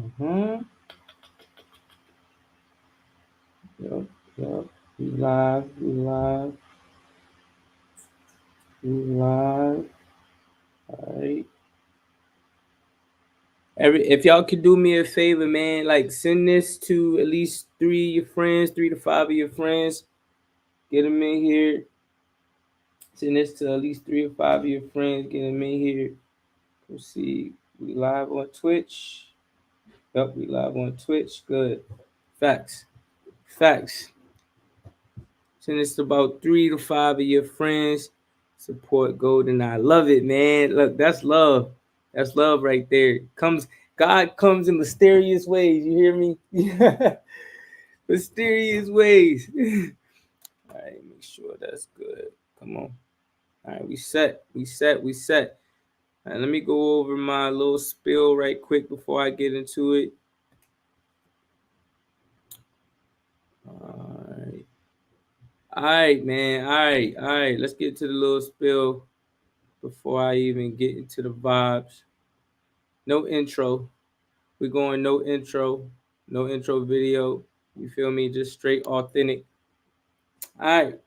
Yep, yep. We live, we live, we live. All right. If y'all could do me a favor, man, like send this to at least 3 of your friends, 3 to 5 of your friends. Get them in here. Send this to at least 3 or 5 of your friends. Get them in here. Proceed. We live on Twitch. Yep, we live on Twitch. Good. Facts. Facts. Send this to about 3 to 5 of your friends. Support Golden. I love it, man. Look, that's love. That's love right there. God comes in mysterious ways. You hear me? Mysterious ways. All right, make sure that's good. Come on. All right, we set. All right, let me go over my little spill right quick before I get into it. All right, man. All right. Let's get to the little spill before I even get into the vibes. No intro. We're going no intro video. You feel me? Just straight authentic. All right.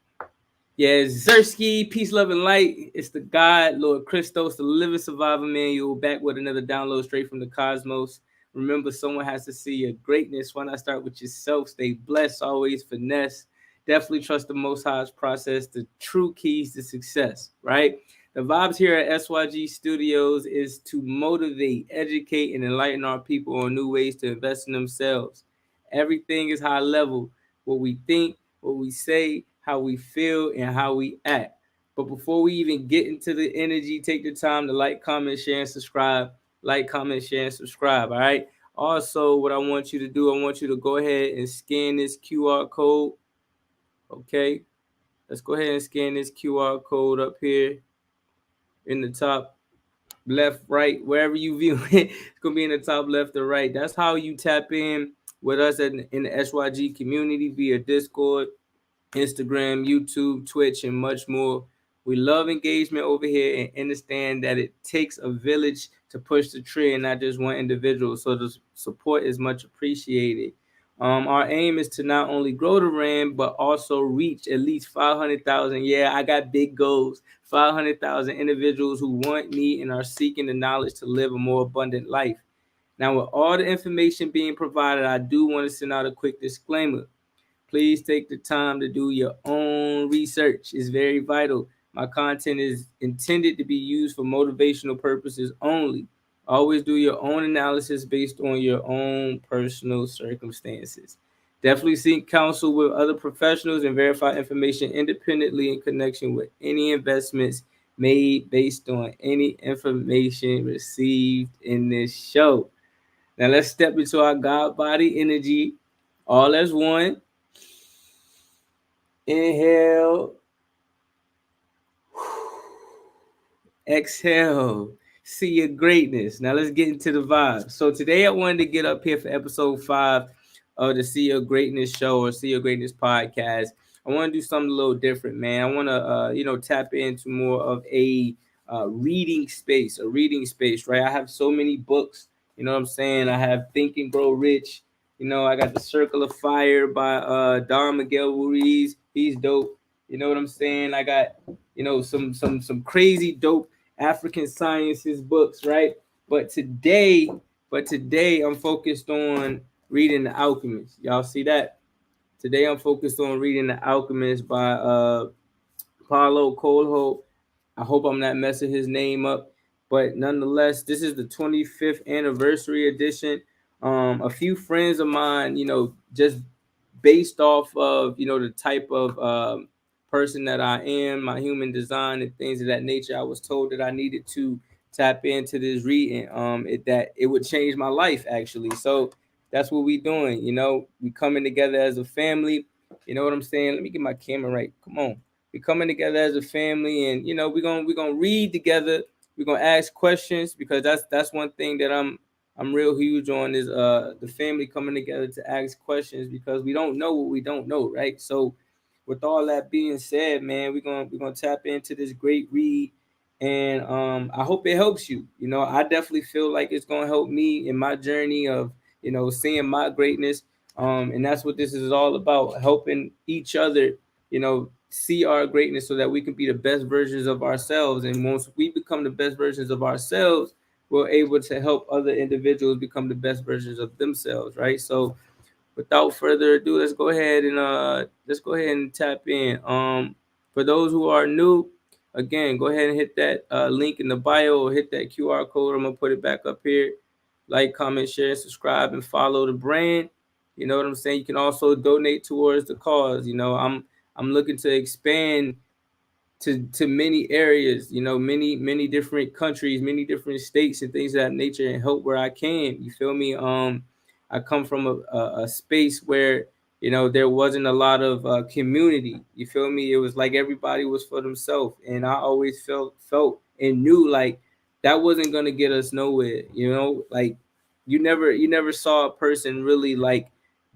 Yeah, Zersky, peace, love, and light. It's the God, Lord Christos, the living survivor manual, back with another download straight from the cosmos. Remember, someone has to see your greatness. Why not start with yourself? Stay blessed, always finesse. Definitely trust the Most High's process, the true keys to success, right? The vibes here at SYG Studios is to motivate, educate, and enlighten our people on new ways to invest in themselves. Everything is high level. What we think, what we say, how we feel, and how we act. But before we even get into the energy, take the time to like, comment, share, and subscribe. Like, comment, share, and subscribe. All right. Also, what I want you to do, I want you to go ahead and scan this QR code. Okay. Let's go ahead and scan this QR code up here in the top left, right, wherever you view it. It's going to be in the top left or right. That's how you tap in with us in the SYG community via Discord, Instagram, YouTube, Twitch, and much more. We love engagement over here and understand that it takes a village to push the tree and not just one individual. So the support is much appreciated. Our aim is to not only grow the RAM, but also reach at least 500,000. Yeah, I got big goals. 500,000 individuals who want me and are seeking the knowledge to live a more abundant life. Now, with all the information being provided, I do want to send out a quick disclaimer. Please take the time to do your own research. It's very vital. My content is intended to be used for motivational purposes only. Always do your own analysis based on your own personal circumstances. Definitely seek counsel with other professionals and verify information independently in connection with any investments made based on any information received in this show. Now let's step into our God body energy all as one. Inhale. Exhale. See your greatness. Now let's get into the vibe. So today I wanted to get up here for episode 5 of the See Your Greatness show or See Your Greatness podcast. I want to do something a little different, man. I want to, tap into more of a reading space, right? I have so many books. You know what I'm saying? I have Think and Grow Rich. I got The Circle of Fire by Don Miguel Ruiz. He's dope. You know what I'm saying? I got some crazy dope African sciences books, right? But today I'm focused on reading The Alchemist. Y'all see that? Today I'm focused on reading The Alchemist by Paulo Coelho. I hope I'm not messing his name up, but nonetheless, this is the 25th anniversary edition. A few friends of mine, just based off of the type of person that I am, my human design and things of that nature, I was told that I needed to tap into this reading. That it would change my life actually. So that's what we doing. We coming together as a family. You know what I'm saying? Let me get my camera right. Come on. We coming together as a family, and we're gonna read together. We're gonna ask questions because that's one thing that I'm real huge on is the family coming together to ask questions because we don't know what we don't know, right? So with all that being said, man, we're gonna tap into this great read, and I hope it helps you. I definitely feel like it's gonna help me in my journey of seeing my greatness. And that's what this is all about, helping each other, see our greatness so that we can be the best versions of ourselves. And once we become the best versions of ourselves, we're able to help other individuals become the best versions of themselves, right? So without further ado, let's go ahead and tap in. For those who are new, again, go ahead and hit that link in the bio, or hit that QR code. I'm gonna put it back up here. Like, comment, share, subscribe, and follow the brand. You know what I'm saying? You can also donate towards the cause. I'm looking to expand to many areas, many different countries, many different states, and things of that nature, and help where I can. You feel me? I come from a space where there wasn't a lot of community. You feel me? It was like everybody was for themselves, and I always felt and knew like that wasn't gonna get us nowhere. Like you never saw a person really like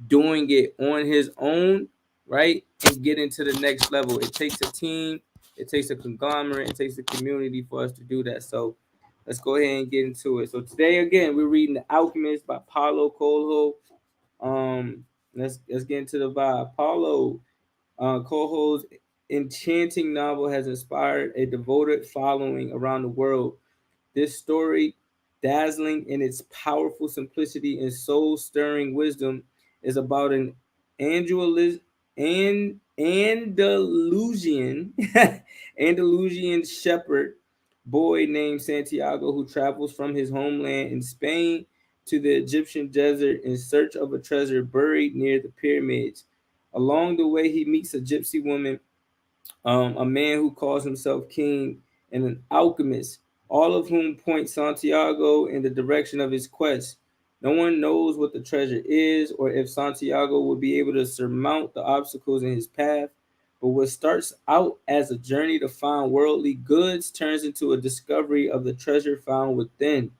doing it on his own, right, and get into the next level. It takes a team, it takes a conglomerate, it takes a community for us to do that. So let's go ahead and get into it. So today again, we're reading The Alchemist by Paulo Coelho. Let's get into the vibe. Paulo Coelho's enchanting novel has inspired a devoted following around the world. This story, dazzling in its powerful simplicity and soul-stirring wisdom, is about an Andalusian Andalusian Andalusian shepherd boy named Santiago, who travels from his homeland in Spain to the Egyptian desert in search of a treasure buried near the pyramids. Along the way, he meets a gypsy woman, a man who calls himself king, and an alchemist, all of whom point Santiago in the direction of his quest. No one knows what the treasure is or if Santiago will be able to surmount the obstacles in his path. But what starts out as a journey to find worldly goods turns into a discovery of the treasure found within.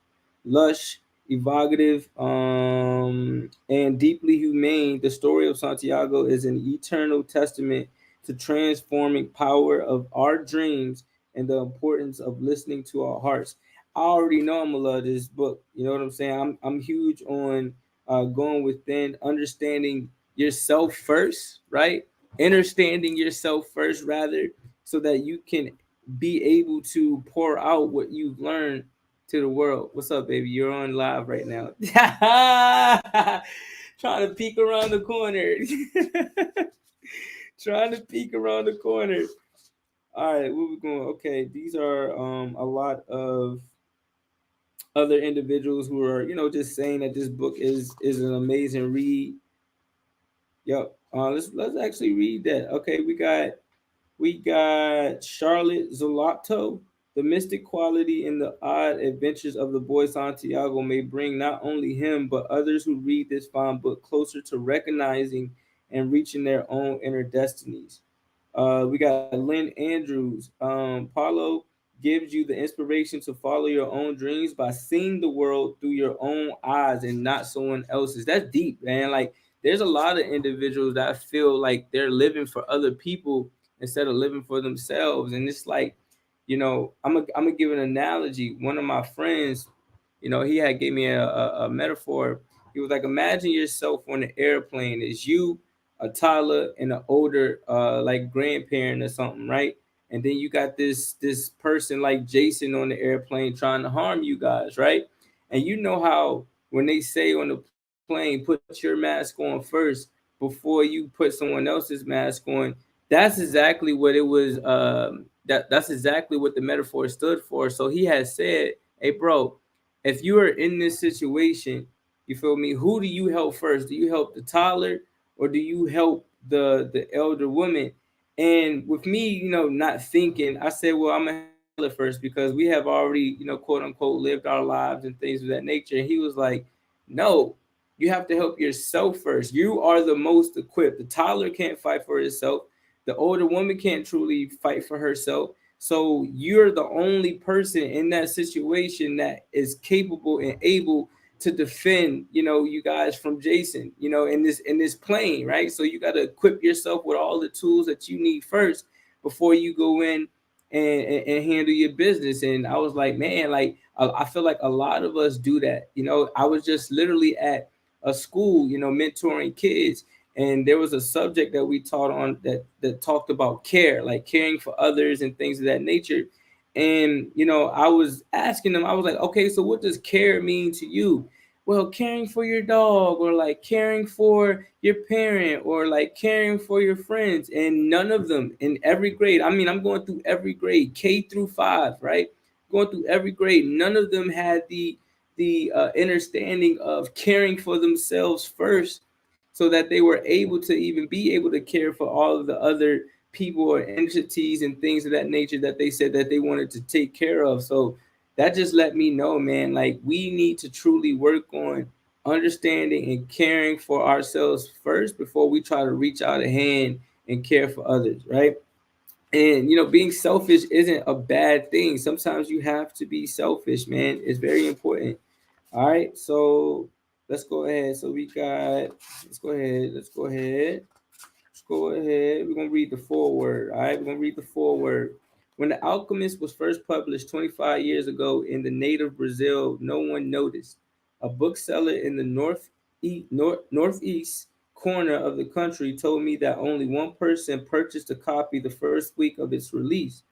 Lush, evocative, and deeply humane, the story of Santiago is an eternal testament to transforming power of our dreams and the importance of listening to our hearts. I already know I'm gonna love this book. You know what I'm saying? I'm huge on going within, understanding yourself first, right? Understanding yourself first, rather, so that you can be able to pour out what you've learned to the world. What's up, baby? You're on live right now. Trying to peek around the corner. Trying to peek around the corner. All right, where we going? Okay, these are a lot of other individuals who are, just saying that this book is an amazing read. Yep. Let's actually read that. Okay, we got Charlotte Zolotto. The mystic quality in the odd adventures of the boy Santiago may bring not only him but others who read this fine book closer to recognizing and reaching their own inner destinies. We got Lynn Andrews. Paulo gives you the inspiration to follow your own dreams by seeing the world through your own eyes and not someone else's. That's deep, man. Like, there's a lot of individuals that feel like they're living for other people instead of living for themselves. And it's like, I'm gonna give an analogy. One of my friends, he had gave me a metaphor. He was like, imagine yourself on an airplane. It's you, a toddler, and an older like grandparent or something, right? And then you got this person like Jason on the airplane trying to harm you guys, right? And you know how when they say on the plane, put your mask on first before you put someone else's mask on. That's exactly what it was. That's exactly what the metaphor stood for. So he has said, "Hey, bro, if you are in this situation, you feel me? Who do you help first? Do you help the toddler or do you help the elder woman?" And with me, not thinking, I said, "Well, I'm gonna help the toddler first because we have already, quote unquote, lived our lives and things of that nature." And he was like, "No, you have to help yourself first. You are the most equipped. The toddler can't fight for herself. The older woman can't truly fight for herself. So you're the only person in that situation that is capable and able to defend, you guys from Jason, in this plane, right? So you got to equip yourself with all the tools that you need first before you go in and handle your business." And I was like, man, like I feel like a lot of us do that. I was just literally at a school, mentoring kids. And there was a subject that we taught on that talked about care, like caring for others and things of that nature. And I was asking them, I was like, okay, so what does care mean to you? Well, caring for your dog, or like caring for your parent, or like caring for your friends. And none of them in every grade, I mean, I'm going through every grade, K through 5, right? Going through every grade, none of them had the understanding of caring for themselves first, so that they were able to even be able to care for all of the other people or entities and things of that nature that they said that they wanted to take care of. So that just let me know, man, like we need to truly work on understanding and caring for ourselves first before we try to reach out a hand and care for others, right? And being selfish isn't a bad thing. Sometimes you have to be selfish, man. It's very important. All right, so let's go ahead. So we got, let's go ahead. Let's go ahead. We're gonna read the foreword. All right, we're gonna read the foreword. When The Alchemist was first published 25 years ago in the native Brazil, no one noticed. A bookseller in the northeast corner of the country told me that only one person purchased a copy the first week of its release.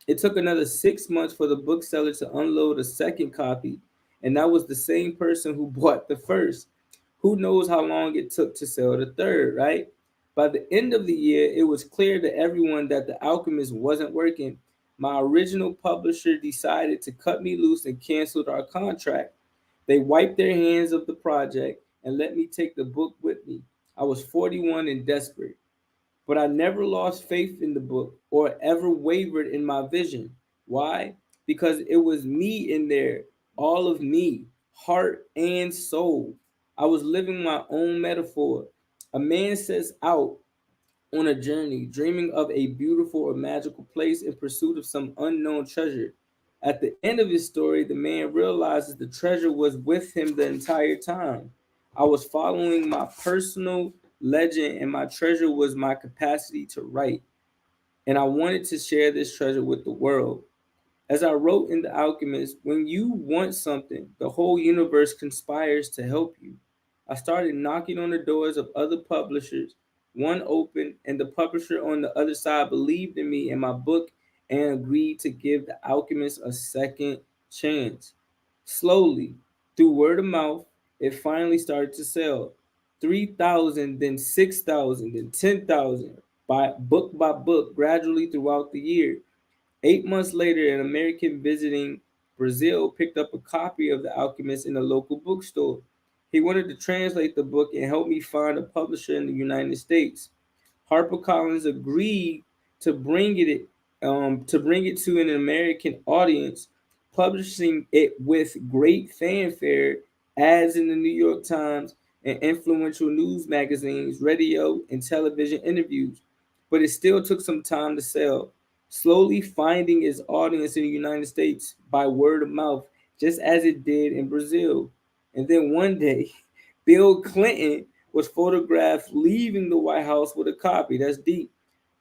It took another 6 months for the bookseller to unload a second copy, and that was the same person who bought the first. Who knows how long it took to sell the third, right? By the end of the year, it was clear to everyone that The Alchemist wasn't working. My original publisher decided to cut me loose and canceled our contract. They wiped their hands of the project and let me take the book with me. I was 41 and desperate. But I never lost faith in the book or ever wavered in my vision. Why? Because it was me in there, all of me, heart and soul. I was living my own metaphor. A man sets out on a journey, dreaming of a beautiful or magical place in pursuit of some unknown treasure. At the end of his story, the man realizes the treasure was with him the entire time. I was following my personal legend, and my treasure was my capacity to write. And I wanted to share this treasure with the world. As I wrote in The Alchemist, when you want something, the whole universe conspires to help you. I started knocking on the doors of other publishers. One opened, and the publisher on the other side believed in me and my book and agreed to give The Alchemist a second chance. Slowly, through word of mouth, it finally started to sell. 3,000, then 6,000, then 10,000, by book, gradually throughout the year. 8 months later, an American visiting Brazil picked up a copy of The Alchemist in a local bookstore. He wanted to translate the book and help me find a publisher in the United States. HarperCollins agreed to bring it to an American audience, publishing it with great fanfare, ads in the New York Times and influential news magazines, radio, and television interviews. But it still took some time to sell, slowly finding its audience in the United States by word of mouth, just as it did in Brazil. And then one day, Bill Clinton was photographed leaving the White House with a copy. That's deep.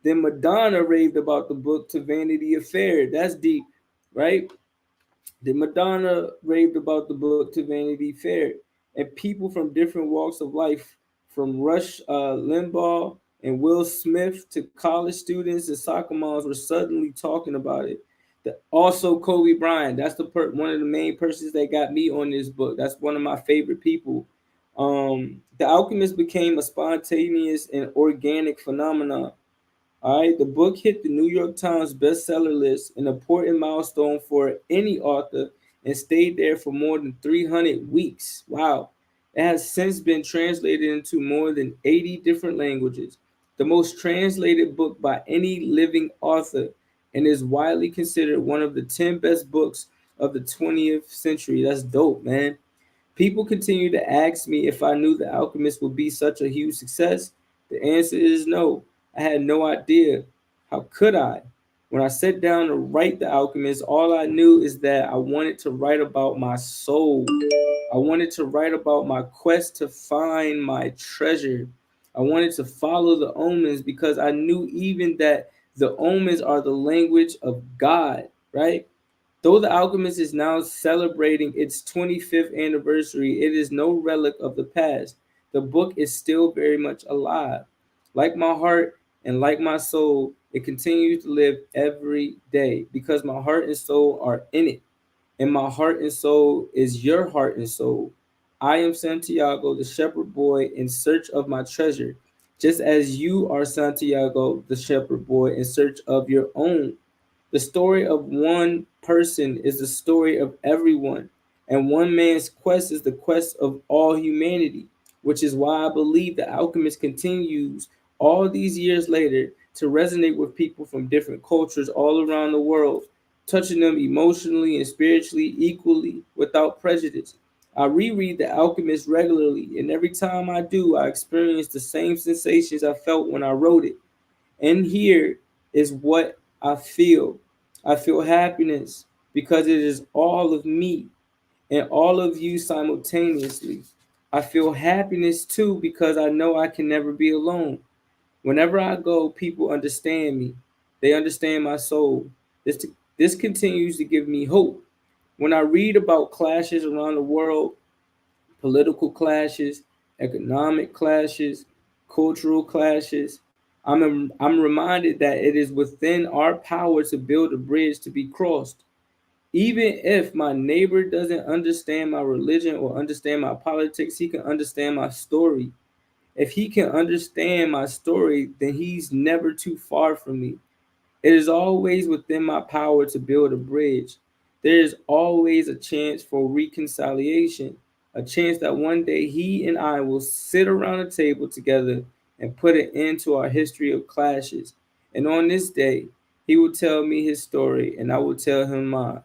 Then Madonna raved about the book to Vanity Fair. That's deep, right? Then Madonna raved about the book to Vanity Fair. And people from different walks of life, from Rush Limbaugh and Will Smith to college students and soccer moms, were suddenly talking about it. Also, Kobe Bryant. That's one of the main persons that got me on this book. That's one of my favorite people. The Alchemist became a spontaneous and organic phenomenon. All right, the book hit the New York Times bestseller list, an important milestone for any author, and stayed there for more than 300 weeks. Wow. It has since been translated into more than 80 different languages, the most translated book by any living author, and is widely considered one of the 10 best books of the 20th century. That's dope, man. People continue to ask me if I knew The Alchemist would be such a huge success. The answer is no. I had no idea. How could I? When I sat down to write The Alchemist, all I knew is that I wanted to write about my soul. I wanted to write about my quest to find my treasure. I wanted to follow the omens because I knew even that the omens are the language of God, right? Though The Alchemist is now celebrating its 25th anniversary, it is no relic of the past. The book is still very much alive. Like my heart and like my soul, it continues to live every day because my heart and soul are in it. And my heart and soul is your heart and soul. I am Santiago, the shepherd boy, in search of my treasure, just as you are Santiago, the shepherd boy, in search of your own. The story of one person is the story of everyone, and one man's quest is the quest of all humanity, which is why I believe The Alchemist continues all these years later to resonate with people from different cultures all around the world, touching them emotionally and spiritually equally without prejudice. I reread The Alchemist regularly, and every time I do, I experience the same sensations I felt when I wrote it. And here is what I feel. I feel happiness because it is all of me and all of you simultaneously. I feel happiness too because I know I can never be alone. Whenever I go, people understand me. They understand my soul. This continues to give me hope. When I read about clashes around the world, political clashes, economic clashes, cultural clashes, I'm reminded that it is within our power to build a bridge to be crossed. Even if my neighbor doesn't understand my religion or understand my politics, he can understand my story. If he can understand my story, then he's never too far from me. It is always within my power to build a bridge. There is always a chance for reconciliation, a chance that one day he and I will sit around a table together and put an end to our history of clashes. And on this day, he will tell me his story and I will tell him mine.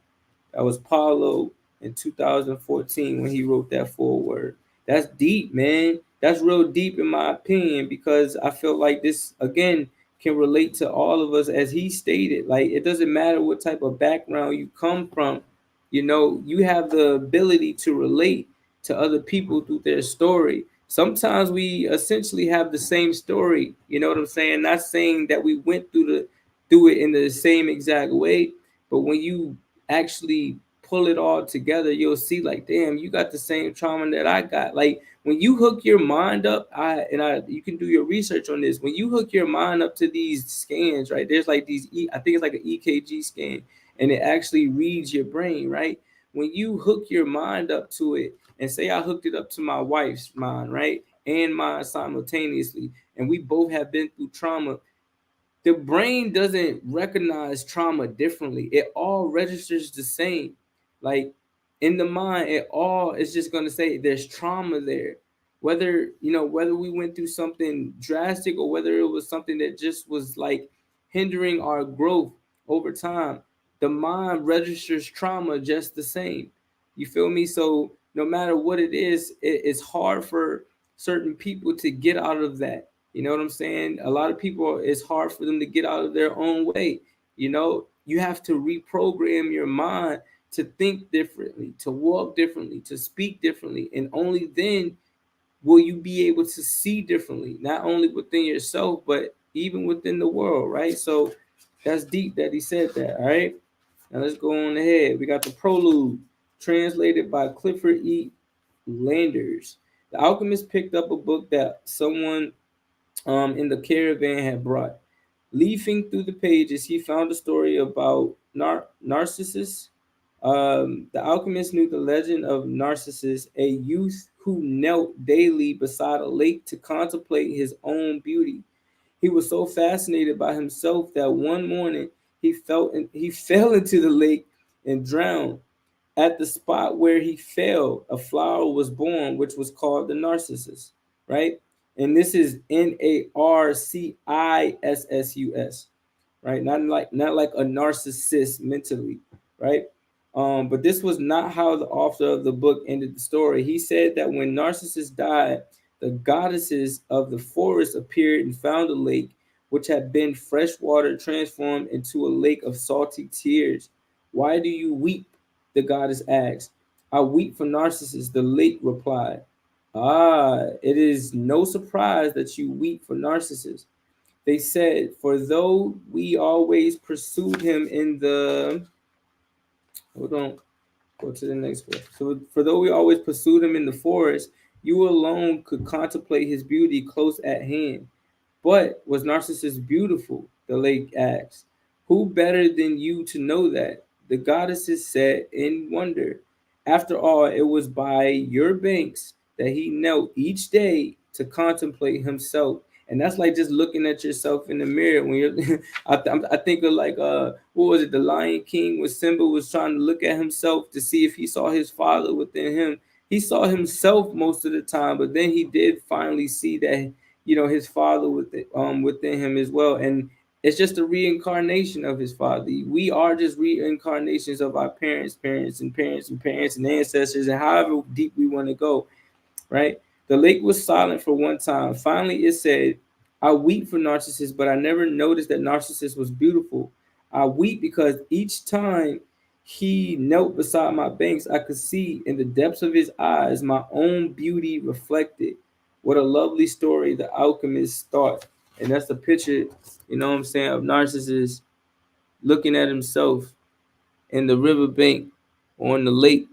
That was Paulo in 2014 when he wrote that foreword. That's deep, man. That's real deep in my opinion because I feel like this again can relate to all of us as he stated. Like it doesn't matter what type of background you come from, you have the ability to relate to other people through their story. Sometimes we essentially have the same story, you know what I'm saying? Not saying that we went through it in the same exact way, but when you actually pull it all together, you'll see like, damn, you got the same trauma that I got. Like when you hook your mind up, you can do your research on this. When you hook your mind up to these scans, right? There's like these, I think it's like an EKG scan, and it actually reads your brain, right? When you hook your mind up to it, and say I hooked it up to my wife's mind, right? And mine simultaneously, and we both have been through trauma, the brain doesn't recognize trauma differently. It all registers the same. Like in the mind, it all is just gonna say there's trauma there. Whether we went through something drastic or whether it was something that just was like hindering our growth over time, the mind registers trauma just the same. You feel me? So no matter what it is, it's hard for certain people to get out of that. You know what I'm saying? A lot of people, it's hard for them to get out of their own way. You have to reprogram your mind to think differently, to walk differently, to speak differently. And only then will you be able to see differently, not only within yourself, but even within the world, right? So that's deep that he said that, all right? Now let's go on ahead. We got the prologue, translated by Clifford E. Landers. The Alchemist picked up a book that someone in the caravan had brought. Leafing through the pages, he found a story about Narcissus. The alchemist knew the legend of Narcissus, a youth who knelt daily beside a lake to contemplate his own beauty. He was so fascinated by himself that one morning he fell into the lake and drowned. At the spot where he fell, a flower was born, which was called the narcissus, right? And this is Narcissus, right? Not like a narcissist mentally, right? But this was not how the author of the book ended the story. He said that when Narcissus died, the goddesses of the forest appeared and found the lake, which had been fresh water transformed into a lake of salty tears. Why do you weep? The goddess asked. I weep for Narcissus, the lake replied. Ah, it is no surprise that you weep for Narcissus. They said, for though we always pursued him in the Hold on. Go to the next one. So, for though we always pursued him in the forest, you alone could contemplate his beauty close at hand. But was Narcissus beautiful? The lake asked. Who better than you to know that? The goddesses said in wonder. After all, it was by your banks that he knelt each day to contemplate himself. And that's like just looking at yourself in the mirror when you're. I think of like what was it, the Lion King, when Simba was trying to look at himself to see if he saw his father within him. He saw himself most of the time, but then he did finally see that his father within him as well. And it's just a reincarnation of his father. We are just reincarnations of our parents and ancestors, and however deep we want to go, right? The lake was silent for one time. Finally it said, I weep for Narcissus, but I never noticed that Narcissus was beautiful. I weep because each time he knelt beside my banks, I could see in the depths of his eyes my own beauty reflected. What a lovely story the alchemist thought. And that's the picture, of Narcissus looking at himself in the riverbank on the lake.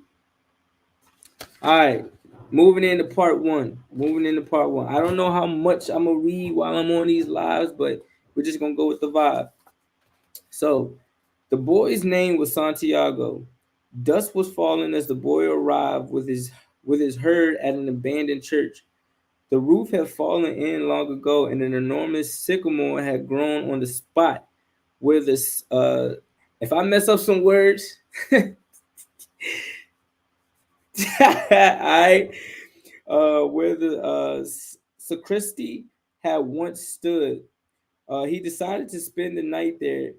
All right, moving into part one. I don't know how much I'm gonna read while I'm on these lives, but we're just gonna go with the vibe. So, the boy's name was Santiago. Dusk was falling as the boy arrived with his herd at an abandoned church. The roof had fallen in long ago, and an enormous sycamore had grown on the spot where this. If I mess up some words, I where the sacristy had once stood. He decided to spend the night there.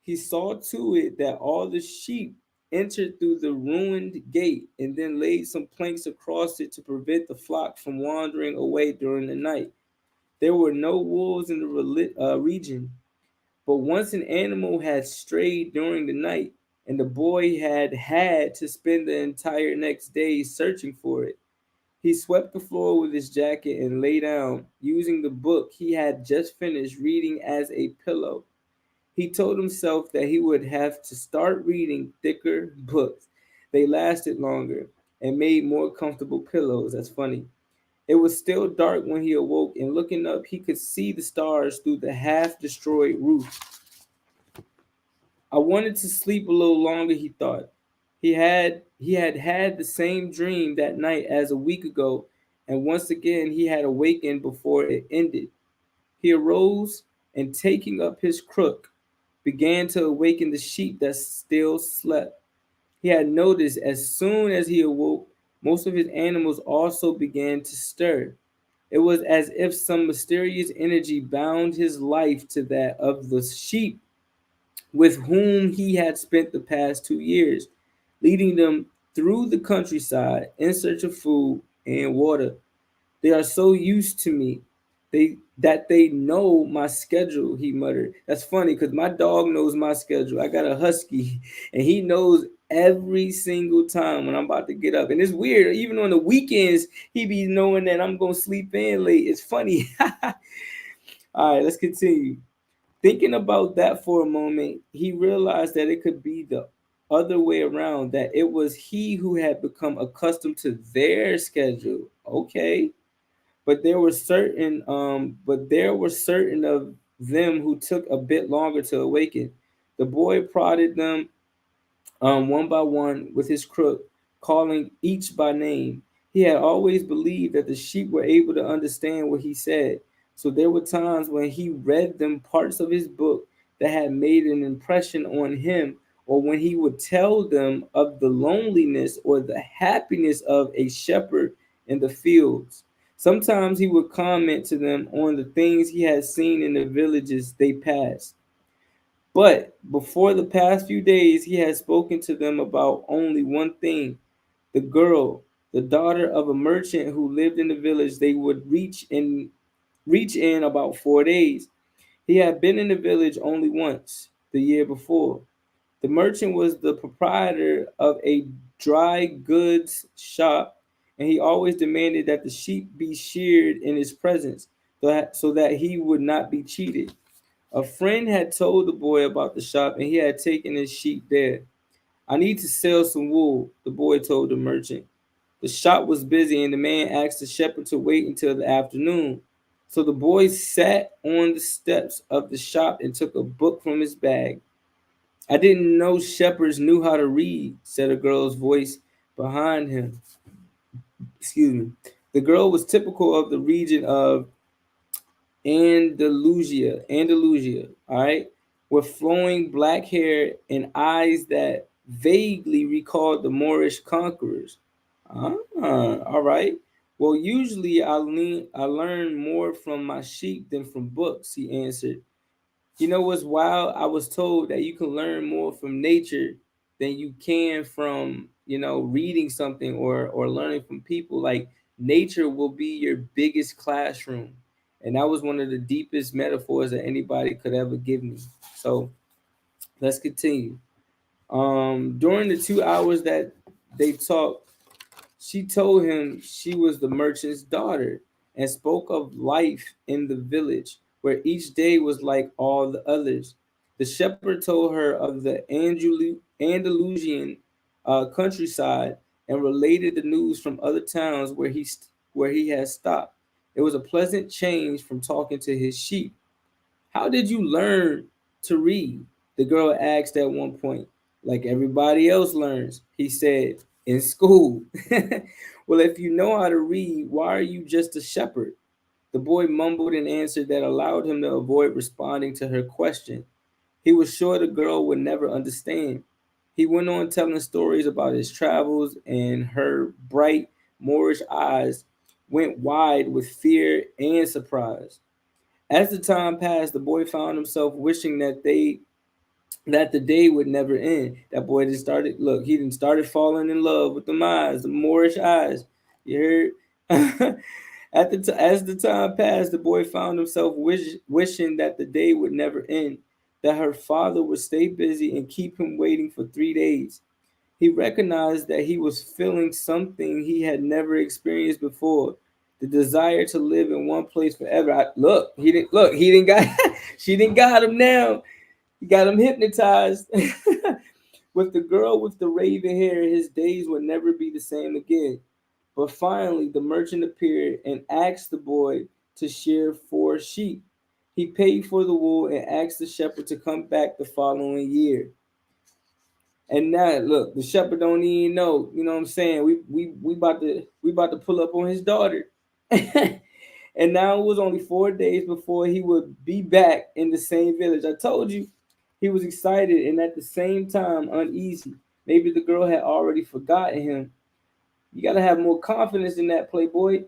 He saw to it that all the sheep entered through the ruined gate and then laid some planks across it to prevent the flock from wandering away during the night. There were no wolves in the region, but once an animal had strayed during the night, and the boy had to spend the entire next day searching for it. He swept the floor with his jacket and lay down, using the book he had just finished reading as a pillow. He told himself that he would have to start reading thicker books. They lasted longer and made more comfortable pillows. That's funny. It was still dark when he awoke, and looking up, he could see the stars through the half destroyed roof. I wanted to sleep a little longer, he thought. He had the same dream that night as a week ago, and once again he had awakened before it ended. He arose and taking up his crook, began to awaken the sheep that still slept. He had noticed as soon as he awoke, most of his animals also began to stir. It was as if some mysterious energy bound his life to that of the sheep with whom he had spent the past 2 years, leading them through the countryside in search of food and water. They are so used to me. They know my schedule, he muttered. That's funny because my dog knows my schedule. I got a husky, and he knows every single time when I'm about to get up. And it's weird, even on the weekends, he be knowing that I'm gonna sleep in late. It's funny. All right, let's continue. Thinking about that for a moment, he realized that it could be the other way around, that it was he who had become accustomed to their schedule. Okay. But there were certain of them who took a bit longer to awaken. The boy prodded them one by one with his crook, calling each by name. He had always believed that the sheep were able to understand what he said, so there were times when he read them parts of his book that had made an impression on him, or when he would tell them of the loneliness or the happiness of a shepherd in the fields. Sometimes he would comment to them on the things he had seen in the villages they passed. But before the past few days, he had spoken to them about only one thing: the girl, the daughter of a merchant who lived in the village they would reach in about 4 days. He had been in the village only once, the year before. The merchant was the proprietor of a dry goods shop, and he always demanded that the sheep be sheared in his presence, so that he would not be cheated. A friend had told the boy about the shop, and he had taken his sheep there. I need to sell some wool, the boy told the merchant. The shop was busy, and the man asked the shepherd to wait until the afternoon. So the boy sat on the steps of the shop and took a book from his bag. I didn't know shepherds knew how to read, said a girl's voice behind him. Excuse me. The girl was typical of the region of Andalusia, all right, with flowing black hair and eyes that vaguely recalled the Moorish conquerors. Ah, all right. Well, usually I learn more from my sheep than from books, he answered. You know what's wild? I was told that you can learn more from nature than you can from, reading something or learning from people. Like nature will be your biggest classroom. And that was one of the deepest metaphors that anybody could ever give me. So let's continue. During the 2 hours that they talked, she told him she was the merchant's daughter and spoke of life in the village, where each day was like all the others. The shepherd told her of the Andalusian countryside and related the news from other towns where he had stopped. It was a pleasant change from talking to his sheep. How did you learn to read? The girl asked at one point. Like everybody else learns, he said, in school. Well, if you know how to read, why are you just a shepherd? The boy mumbled an answer that allowed him to avoid responding to her question. He was sure the girl would never understand. He went on telling stories about his travels, and her bright Moorish eyes went wide with fear and surprise. As the time passed, the boy found himself wishing that the day would never end. That boy just started he didn't started falling in love with the eyes, the Moorish eyes. You heard? As the time passed, the boy found himself wishing that the day would never end, that her father would stay busy and keep him waiting for 3 days. He recognized that he was feeling something he had never experienced before. The desire to live in one place forever. He didn't got she didn't got him now. He got him hypnotized. With the girl with the raven hair, his days would never be the same again. But finally, the merchant appeared and asked the boy to share 4 sheep. He paid for the wool and asked the shepherd to come back the following year. And now look, the shepherd don't even know. You know what I'm saying? We about to pull up on his daughter. And now it was only 4 days before he would be back in the same village. I told you he was excited and at the same time uneasy. Maybe the girl had already forgotten him. You gotta have more confidence in that, playboy.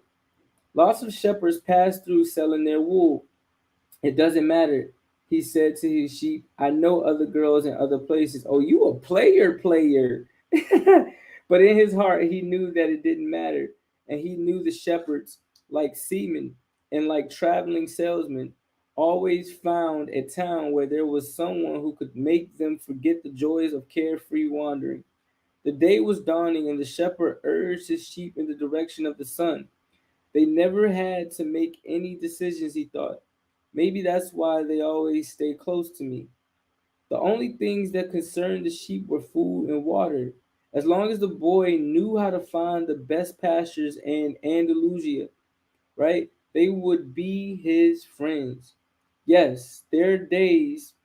Lots of shepherds pass through selling their wool. It doesn't matter, he said to his sheep. I know other girls in other places. Oh, you a player. But in his heart, he knew that it didn't matter. And he knew the shepherds, like seamen and like traveling salesmen, always found a town where there was someone who could make them forget the joys of carefree wandering. The day was dawning, and the shepherd urged his sheep in the direction of the sun. They never had to make any decisions, he thought. Maybe that's why they always stay close to me. The only things that concerned the sheep were food and water. As long as the boy knew how to find the best pastures in Andalusia, right, they would be his friends. Yes, their days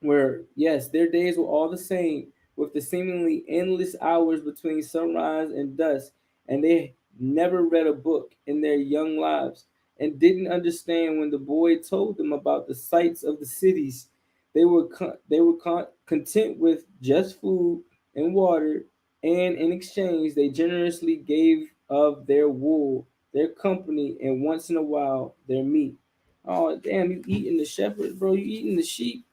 were all the same, with the seemingly endless hours between sunrise and dusk, and they never read a book in their young lives and didn't understand when the boy told them about the sights of the cities. They were content with just food and water, and in exchange, they generously gave of their wool, their company, and once in a while, their meat. Oh, damn, you eating the shepherd, bro. You eating the sheep.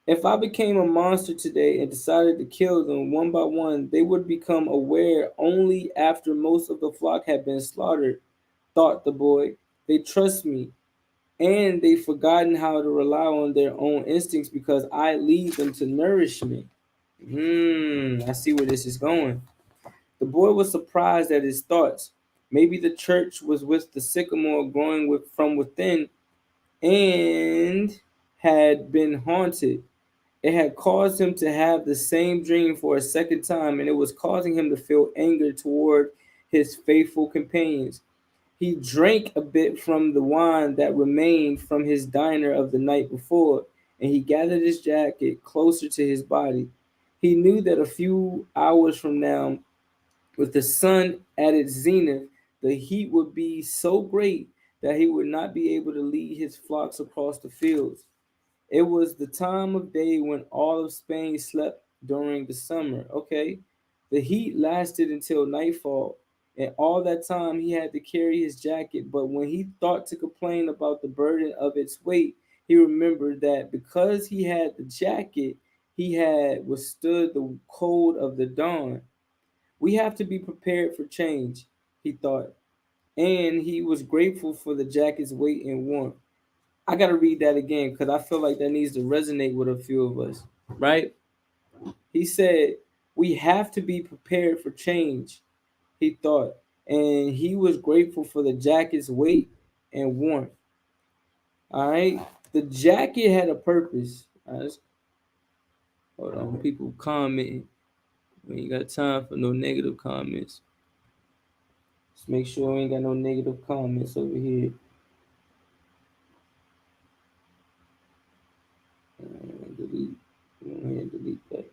If I became a monster today and decided to kill them one by one, they would become aware only after most of the flock had been slaughtered, thought the boy. They trust me, and they've forgotten how to rely on their own instincts because I lead them to nourishment. I see where this is going. The boy was surprised at his thoughts. Maybe the church was with the sycamore growing from within and had been haunted. It had caused him to have the same dream for a second time, and it was causing him to feel anger toward his faithful companions. He drank a bit from the wine that remained from his diner of the night before, and he gathered his jacket closer to his body. He knew that a few hours from now, with the sun at its zenith, the heat would be so great that he would not be able to lead his flocks across the fields. It was the time of day when all of Spain slept during the summer. Okay. The heat lasted until nightfall, and all that time he had to carry his jacket. But when he thought to complain about the burden of its weight, he remembered that because he had the jacket, he had withstood the cold of the dawn. We have to be prepared for change, he thought, and he was grateful for the jacket's weight and warmth. I got to read that again because I feel like that needs to resonate with a few of us, right? He said, we have to be prepared for change, he thought, and he was grateful for the jacket's weight and warmth. All right. The jacket had a purpose. All right, hold on. People commenting. We ain't got time for no negative comments. Let's make sure we ain't got no negative comments over here. Delete. Go ahead and delete that.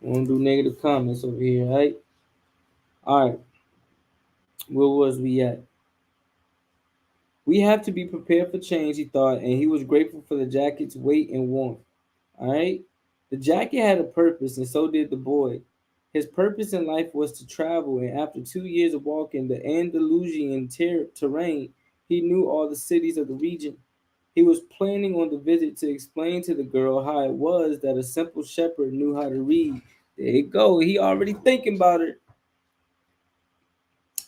We won't do negative comments over here, right? All right. Where was we at? We have to be prepared for change, he thought, and he was grateful for the jacket's weight and warmth. All right? The jacket had a purpose, and so did the boy. His purpose in life was to travel, and after 2 years of walking the Andalusian terrain, he knew all the cities of the region. He was planning on the visit to explain to the girl how it was that a simple shepherd knew how to read. There you go. He already thinking about it.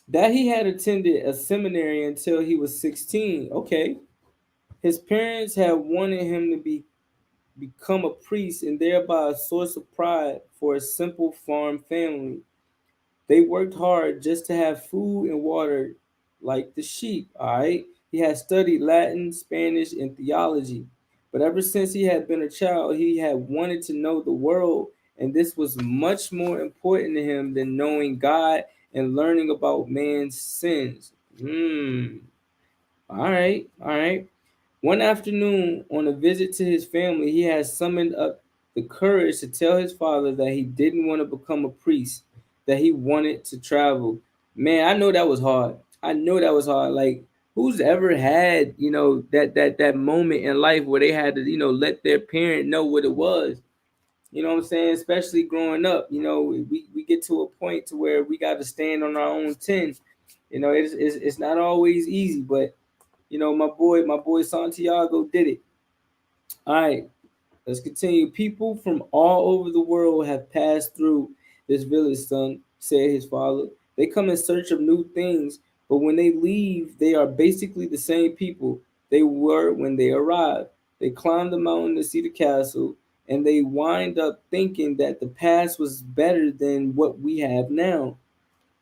That he had attended a seminary until he was 16. Okay. His parents had wanted him to become a priest and thereby a source of pride for a simple farm family. They worked hard just to have food and water like the sheep, all right? He had studied Latin, Spanish, and theology. But ever since he had been a child, he had wanted to know the world, and this was much more important to him than knowing God and learning about man's sins. All right, all right. One afternoon, on a visit to his family, he had summoned up the courage to tell his father that he didn't want to become a priest, that he wanted to travel. Man, I know that was hard. I know that was hard. Like, who's ever had, that moment in life where they had to, let their parent know what it was? You know what I'm saying? Especially growing up, we get to a point to where we got to stand on our own 10. It's not always easy, but my boy Santiago did it. All right, let's continue. People from all over the world have passed through this village, son, said his father. They come in search of new things, but when they leave, they are basically the same people they were when they arrived. They climb the mountain to see the castle, and they wind up thinking that the past was better than what we have now.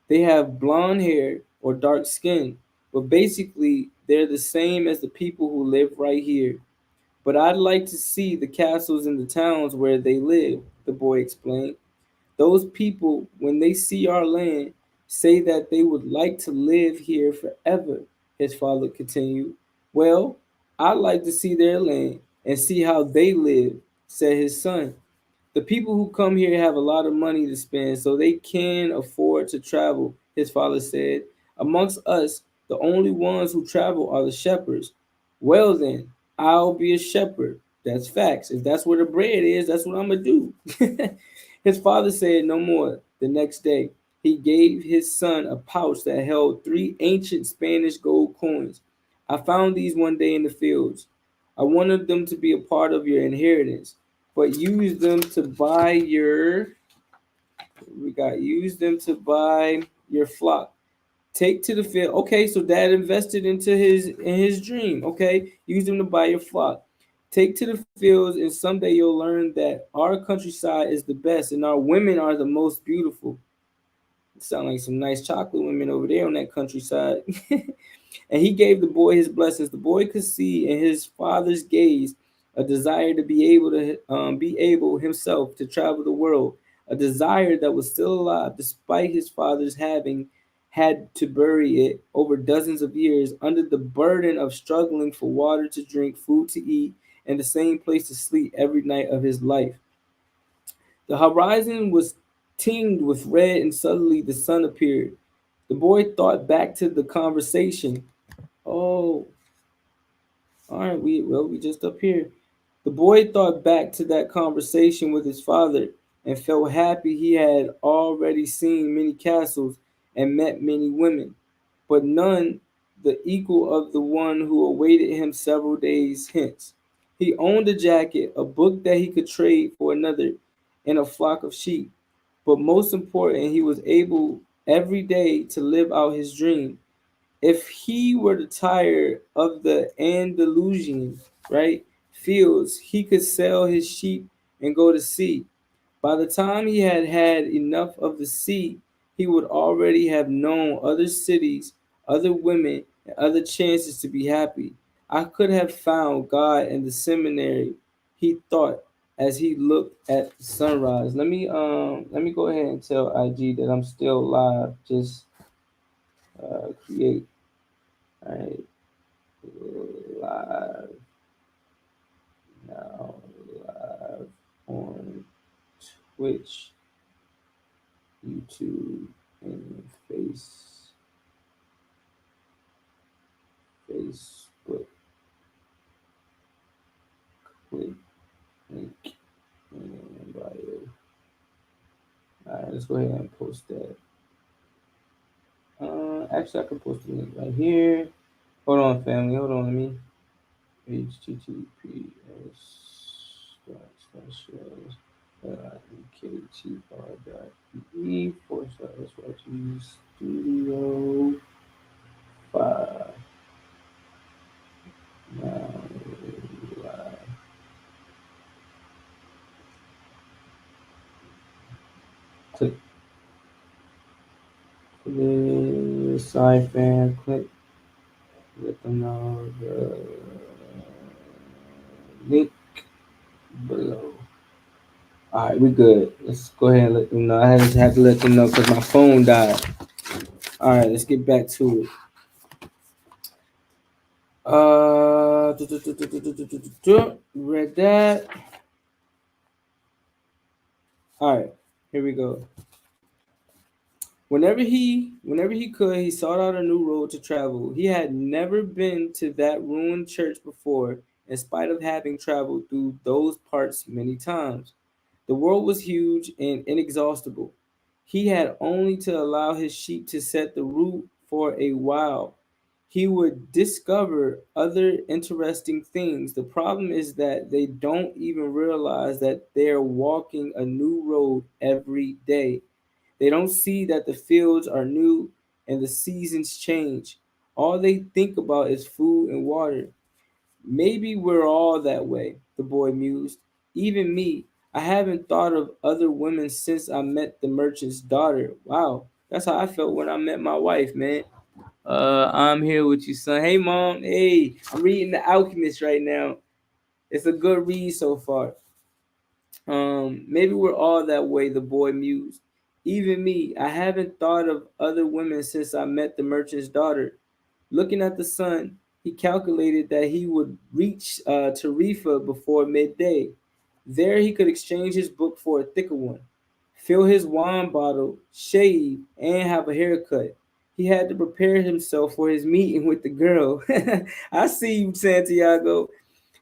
They have blonde hair or dark skin, but basically they're the same as the people who live right here. But I'd like to see the castles in the towns where they live, the boy explained. Those people, when they see our land, say that they would like to live here forever, his father continued. Well, I'd like to see their land and see how they live, said his son. The people who come here have a lot of money to spend, so they can afford to travel, his father said. Amongst us, the only ones who travel are the shepherds. Well, then, I'll be a shepherd. That's facts. If that's where the bread is, that's what I'm going to do. His father said no more. The next day, he gave his son a pouch that held 3 ancient Spanish gold coins. I found these one day in the fields. I wanted them to be a part of your inheritance, but use them to buy your flock. Take to the field. Okay, so dad invested into his dream. Okay, use them to buy your flock. Take to the fields, and someday you'll learn that our countryside is the best and our women are the most beautiful. Sound like some nice chocolate women over there on that countryside. And he gave the boy his blessings. The boy could see in his father's gaze a desire to be able himself to travel the world, a desire that was still alive despite his father's having had to bury it over dozens of years under the burden of struggling for water to drink, food to eat, and the same place to sleep every night of his life. The horizon was tinged with red, and suddenly the sun appeared. The boy thought back to the conversation. Oh, all right, we just up here. The boy thought back to that conversation with his father and felt happy he had already seen many castles and met many women, but none the equal of the one who awaited him several days hence. He owned a jacket, a book that he could trade for another, and a flock of sheep. But most important, he was able every day to live out his dream. If he were to tire of the Andalusian, right, fields, he could sell his sheep and go to sea. By the time he had had enough of the sea, he would already have known other cities, other women, and other chances to be happy. I could have found God in the seminary, he thought as he looked at the sunrise. Let me go ahead and tell IG that I'm still live. Just create. All right, live now, live on Twitch, YouTube, and Facebook. Click link in bio. All right, let's go ahead and post that. Actually, I can post the link right here. Hold on, family. Hold on, let me. HTTPS mktr.ee / studio 5 now live. Click the side fan, click, let them know the link below. All right, we good. Let's go ahead and let them know. I just had to let them know because my phone died. All right, let's get back to it. Read that. All right, here we go. Whenever he could, he sought out a new road to travel. He had never been to that ruined church before, in spite of having traveled through those parts many times. The world was huge and inexhaustible. He had only to allow his sheep to set the route for a while. He would discover other interesting things. The problem is that they don't even realize that they're walking a new road every day. They don't see that the fields are new and the seasons change. All they think about is food and water. Maybe we're all that way, the boy mused. Even me. I haven't thought of other women since I met the merchant's daughter. Wow, that's how I felt when I met my wife, man. I'm here with you, son. Hey, mom. Hey, I'm reading The Alchemist right now. It's a good read so far. Maybe we're all that way, the boy mused. Even me, I haven't thought of other women since I met the merchant's daughter. Looking at the sun, he calculated that he would reach Tarifa before midday. There he could exchange his book for a thicker one, fill his wine bottle, shave, and have a haircut. He had to prepare himself for his meeting with the girl. I see you, Santiago.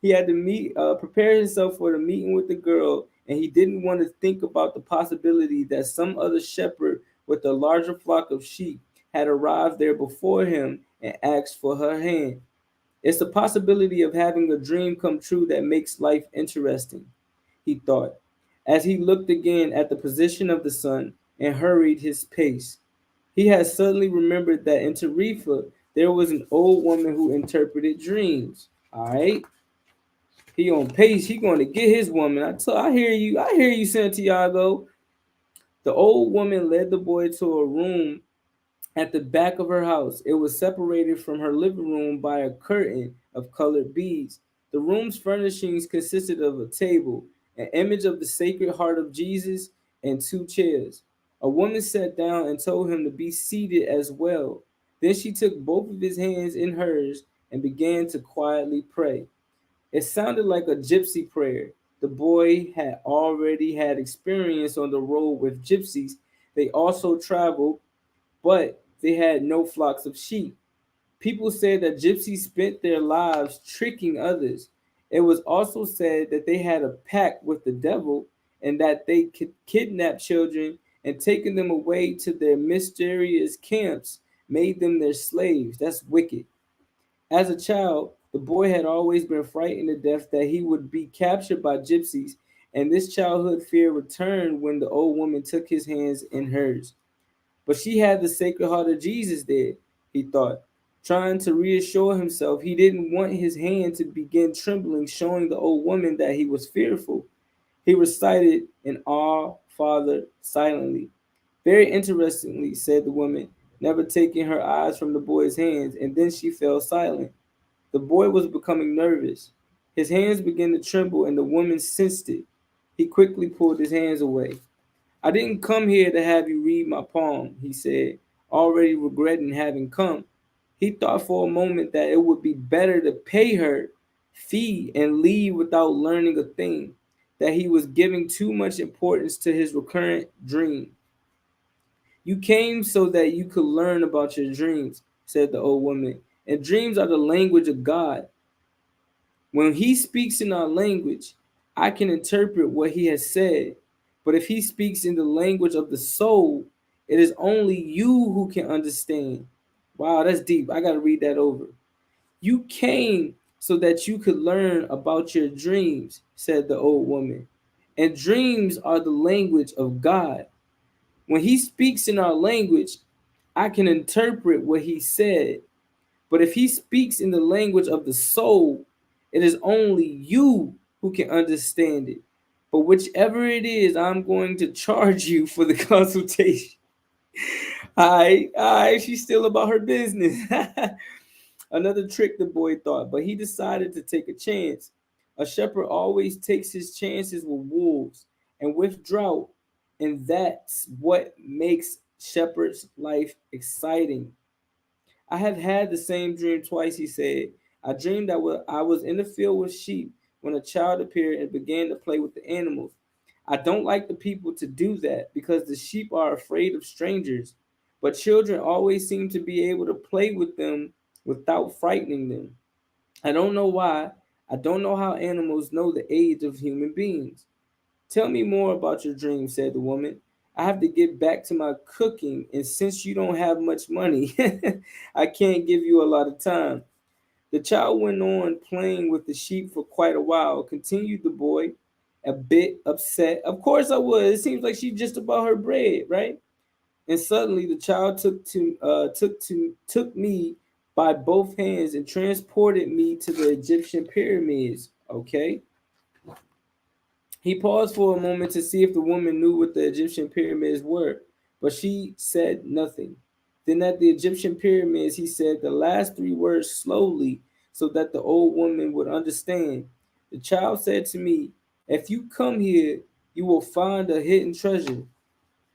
He had to prepare himself for the meeting with the girl, and he didn't want to think about the possibility that some other shepherd with a larger flock of sheep had arrived there before him and asked for her hand. It's the possibility of having a dream come true that makes life interesting, he thought, as he looked again at the position of the sun and hurried his pace. He had suddenly remembered that in Tarifa there was an old woman who interpreted dreams. All right. He on pace. He going to get his woman. I hear you. I hear you, Santiago. The old woman led the boy to a room at the back of her house. It was separated from her living room by a curtain of colored beads. The room's furnishings consisted of a table, an image of the Sacred Heart of Jesus, and two chairs. A woman sat down and told him to be seated as well. Then she took both of his hands in hers and began to quietly pray. It sounded like a gypsy prayer. The boy had already had experience on the road with gypsies. They also traveled, but they had no flocks of sheep. People said that gypsies spent their lives tricking others. It was also said that they had a pact with the devil and that they could kidnap children and taking them away to their mysterious camps made them their slaves. That's wicked. As a child, the boy had always been frightened to death that he would be captured by gypsies, and this childhood fear returned when the old woman took his hands in hers. But she had the Sacred Heart of Jesus there, he thought, trying to reassure himself he didn't want his hand to begin trembling, showing the old woman that he was fearful. He recited an Our Father silently. Very interestingly, said the woman, never taking her eyes from the boy's hands, and then she fell silent. The boy was becoming nervous. His hands began to tremble, and the woman sensed it. He quickly pulled his hands away. I didn't come here to have you read my palm, he said, already regretting having come. He thought for a moment that it would be better to pay her fee and leave without learning a thing, that he was giving too much importance to his recurrent dream. You came so that you could learn about your dreams, said the old woman, and dreams are the language of God. When he speaks in our language, I can interpret what he has said. But if he speaks in the language of the soul, it is only you who can understand. Wow, that's deep. I got to read that over. You came so that you could learn about your dreams, said the old woman. And dreams are the language of God. When he speaks in our language, I can interpret what he said. But if he speaks in the language of the soul, it is only you who can understand it. But whichever it is, I'm going to charge you for the consultation. All right, she's still about her business. Another trick, the boy thought, but he decided to take a chance. A shepherd always takes his chances with wolves and with drought, and that's what makes shepherd's life exciting. I have had the same dream twice, he said. I dreamed that I was in the field with sheep when a child appeared and began to play with the animals. I don't like the people to do that because the sheep are afraid of strangers, but children always seem to be able to play with them without frightening them. I don't know why. I don't know how animals know the age of human beings. Tell me more about your dream, said the woman. I have to get back to my cooking, and since you don't have much money, I can't give you a lot of time. The child went on playing with the sheep for quite a while, continued the boy, a bit upset. Of course I would. It seems like she's just about her bread, right? And suddenly the child took me by both hands and transported me to the Egyptian pyramids. Okay. He paused for a moment to see if the woman knew what the Egyptian pyramids were, but she said nothing. Then at the Egyptian pyramids, he said the last three words slowly so that the old woman would understand. The child said to me, if you come here, you will find a hidden treasure.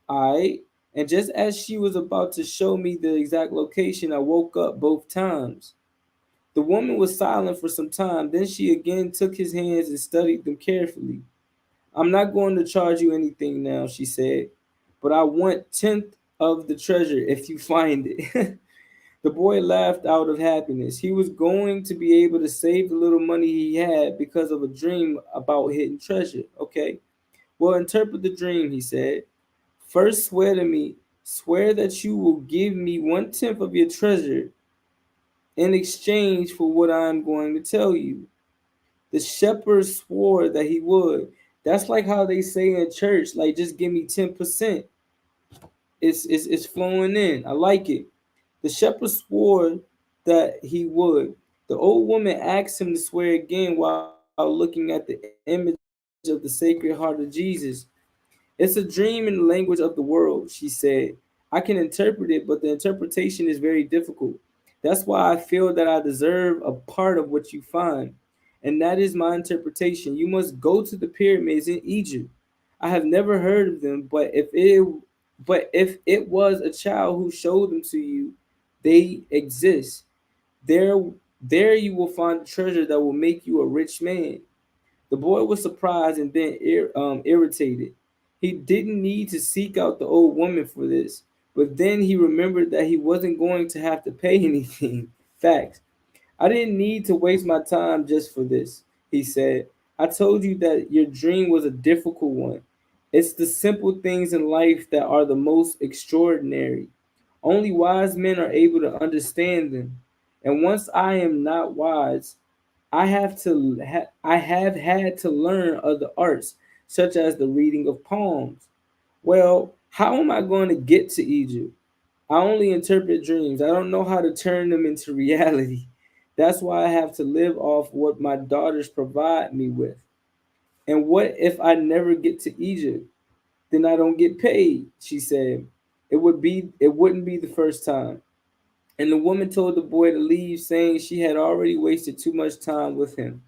All right. And just as she was about to show me the exact location, I woke up both times. The woman was silent for some time. Then she again took his hands and studied them carefully. I'm not going to charge you anything now, she said, but I want 10th of the treasure if you find it. The boy laughed out of happiness. He was going to be able to save the little money he had because of a dream about hidden treasure. Okay, well, interpret the dream, he said. First, swear to me, swear that you will give me 1/10 of your treasure in exchange for what I'm going to tell you. The shepherd swore that he would. That's like how they say in church, like just give me 10%. It's flowing in. I like it. The shepherd swore that he would. The old woman asked him to swear again while looking at the image of the Sacred Heart of Jesus. It's a dream in the language of the world, she said. I can interpret it, but the interpretation is very difficult. That's why I feel that I deserve a part of what you find. and that is my interpretation. You must go to the pyramids in Egypt. I have never heard of them, but if it was a child who showed them to you, they exist. There there you will find a treasure that will make you a rich man. The boy was surprised and then irritated. He didn't need to seek out the old woman for this, but then he remembered that he wasn't going to have to pay anything. Facts. I didn't need to waste my time just for this, he said. I told you that your dream was a difficult one. It's the simple things in life that are the most extraordinary. Only wise men are able to understand them. And once I am not wise, I have had to learn other arts, such as the reading of poems. Well, how am I going to get to Egypt? I only interpret dreams. I don't know how to turn them into reality. That's why I have to live off what my daughters provide me with. And what if I never get to Egypt? Then I don't get paid, she said. It wouldn't be the first time. And the woman told the boy to leave, saying she had already wasted too much time with him.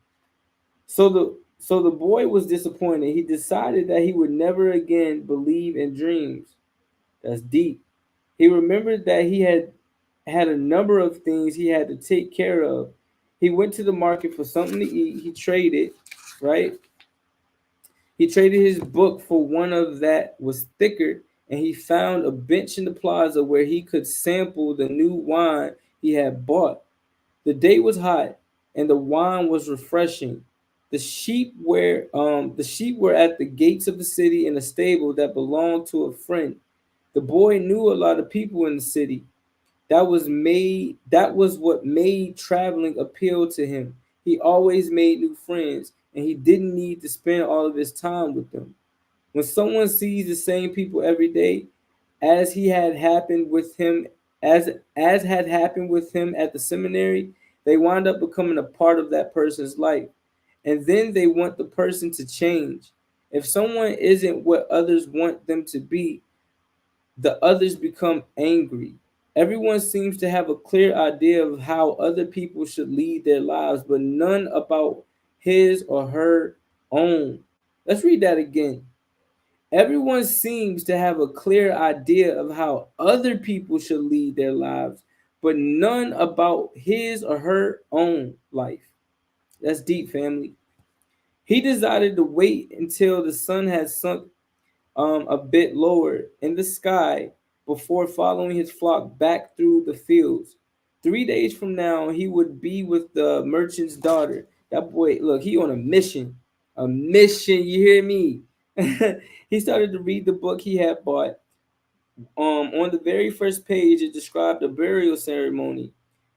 So the boy was disappointed. He decided that he would never again believe in dreams. That's deep. He remembered that he had a number of things he had to take care of. He went to the market for something to eat. He traded, right? He traded his book for one of that was thicker, and he found a bench in the plaza where he could sample the new wine he had bought. The day was hot, and the wine was refreshing. The sheep were at the gates of the city in a stable that belonged to a friend. The boy knew a lot of people in the city. That was what made traveling appeal to him. He always made new friends, and he didn't need to spend all of his time with them. When someone sees the same people every day, as he had happened with him as had happened with him at the seminary, they wind up becoming a part of that person's life. And then they want the person to change. If someone isn't what others want them to be, the others become angry. Everyone seems to have a clear idea of how other people should lead their lives, but none about his or her own. Let's read that again. Everyone seems to have a clear idea of how other people should lead their lives, but none about his or her own life. That's deep, family. He decided to wait until the sun had sunk a bit lower in the sky before following his flock back through the fields. 3 days from now, he would be with the merchant's daughter. That boy, look, he on a mission. A mission, you hear me? He started to read the book he had bought. On the very first page, it described a burial ceremony,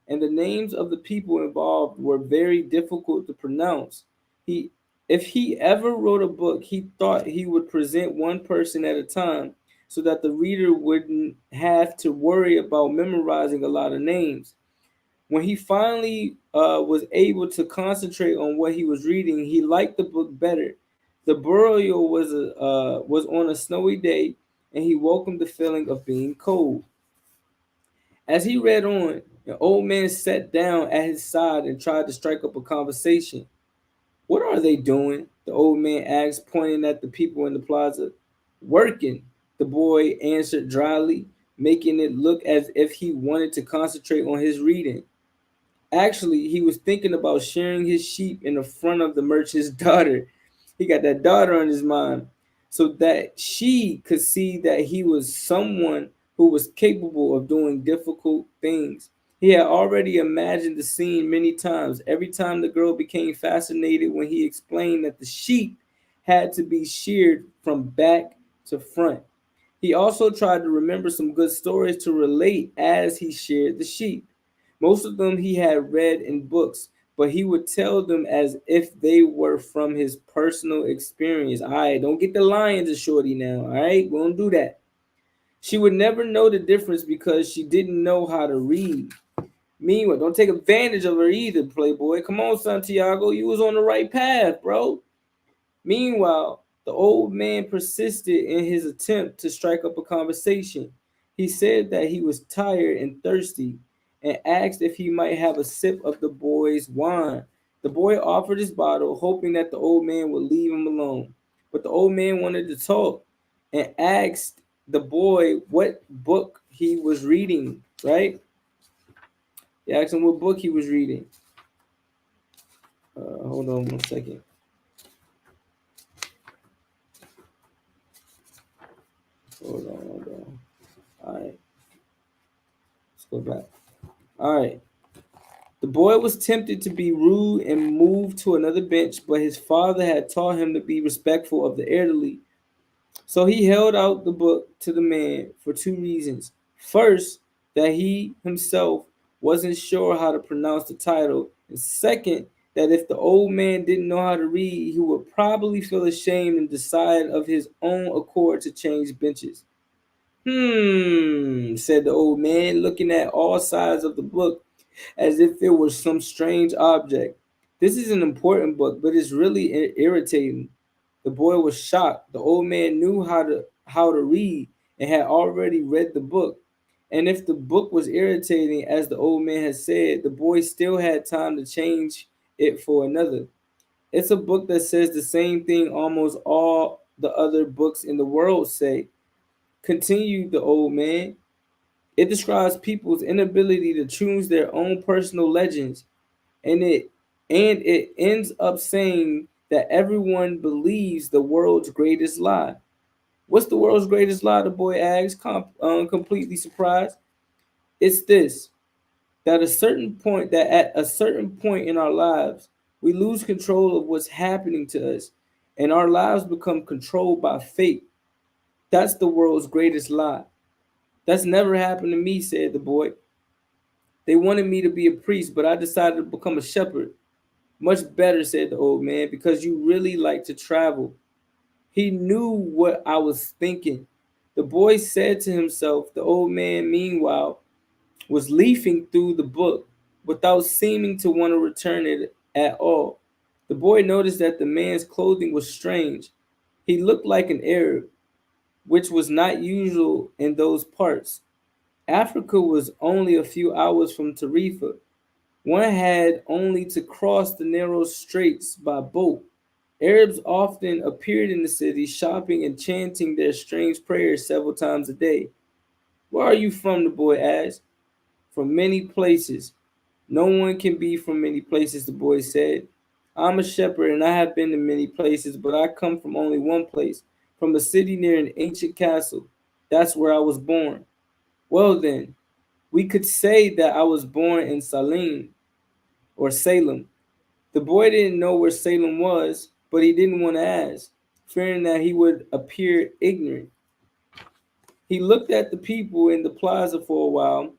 and the names of the people involved were very difficult to pronounce. He, if he ever wrote a book, he thought he would present one person at a time, so that the reader wouldn't have to worry about memorizing a lot of names. When he finally was able to concentrate on what he was reading, he liked the book better. The burial was on a snowy day, and he welcomed the feeling of being cold. As he read on, an old man sat down at his side and tried to strike up a conversation. "What are they doing?" the old man asked, pointing at the people in the plaza. "Working," the boy answered dryly, making it look as if he wanted to concentrate on his reading. Actually, he was thinking about shearing his sheep in the front of the merchant's daughter. He got that daughter on his mind, so that she could see that he was someone who was capable of doing difficult things. He had already imagined the scene many times. Every time the girl became fascinated when he explained that the sheep had to be sheared from back to front. He also tried to remember some good stories to relate as he sheared the sheep. Most of them he had read in books, but he would tell them as if they were from his personal experience. All right, don't get the lions to shorty now. All right, we don't do that. She would never know the difference because she didn't know how to read. Meanwhile, don't take advantage of her either, Playboy. Come on, Santiago, you was on the right path, bro. Meanwhile, the old man persisted in his attempt to strike up a conversation. He said that he was tired and thirsty and asked if he might have a sip of the boy's wine. The boy offered his bottle, hoping that the old man would leave him alone. But the old man wanted to talk and asked the boy what book he was reading, right? He asked him what book he was reading. Hold on 1 second. Hold on. All right, let's go back. All right. The boy was tempted to be rude and move to another bench, but his father had taught him to be respectful of the elderly. So he held out the book to the man for two reasons. First, that he himself wasn't sure how to pronounce the title, and second, that if the old man didn't know how to read, he would probably feel ashamed and decide of his own accord to change benches. Said the old man, looking at all sides of the book as if it was some strange object. This is an important book, but it's really irritating. The boy was shocked. The old man knew how to read and had already read the book. And if the book was irritating, as the old man had said, the boy still had time to change it for another. It's a book that says the same thing almost all the other books in the world say. Continued the old man. It describes people's inability to choose their own personal legends, and it ends up saying that everyone believes the world's greatest lie. What's the world's greatest lie? The boy asks, completely surprised. It's this: that at a certain point in our lives, we lose control of what's happening to us, and our lives become controlled by fate. That's the world's greatest lie. That's never happened to me, said the boy. They wanted me to be a priest, but I decided to become a shepherd. Much better, said the old man, because you really like to travel. He knew what I was thinking. The boy said to himself. The old man, meanwhile, was leafing through the book without seeming to want to return it at all. The boy noticed that the man's clothing was strange. He looked like an Arab, which was not usual in those parts. Africa was only a few hours from Tarifa. One had only to cross the narrow straits by boat. Arabs often appeared in the city, shopping and chanting their strange prayers several times a day. Where are you from? The boy asked. From many places. No one can be from many places, the boy said. I'm a shepherd and I have been to many places, but I come from only one place, from a city near an ancient castle. That's where I was born. Well, then, we could say that I was born in Salim or Salem. The boy didn't know where Salem was, but he didn't want to ask, fearing that he would appear ignorant. He looked at the people in the plaza for a while.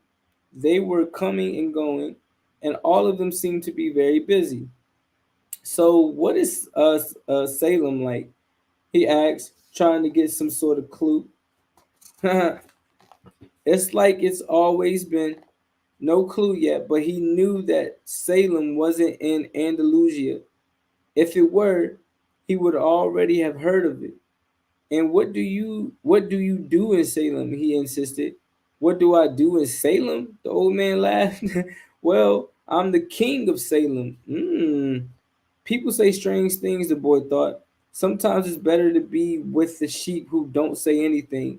They were coming and going, and all of them seemed to be very busy. So, what is Salem like? He asked, trying to get some sort of clue. It's like it's always been. No clue yet, but he knew that Salem wasn't in Andalusia. If it were, he would already have heard of it. And what do you do in Salem? He insisted. What do I do in Salem? The old man laughed. Well, I'm the king of Salem. People say strange things, the boy thought. Sometimes it's better to be with the sheep who don't say anything,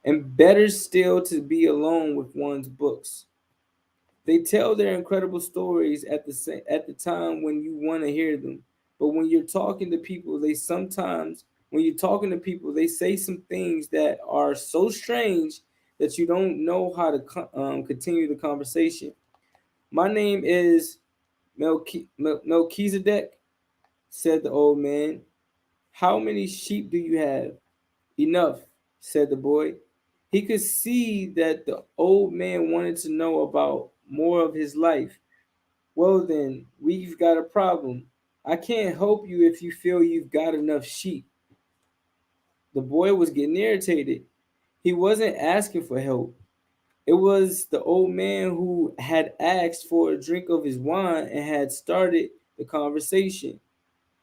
and better still to be alone with one's books. They tell their incredible stories at the time when you want to hear them. But when you're talking to people, they say some things that are so strange that you don't know how to continue the conversation. My name is Melchizedek, said the old man. How many sheep do you have? Enough, said the boy. He could see that the old man wanted to know about more of his life. Well, then, we've got a problem. I can't help you if you feel you've got enough sheep. The boy was getting irritated. He wasn't asking for help. It was the old man who had asked for a drink of his wine and had started the conversation.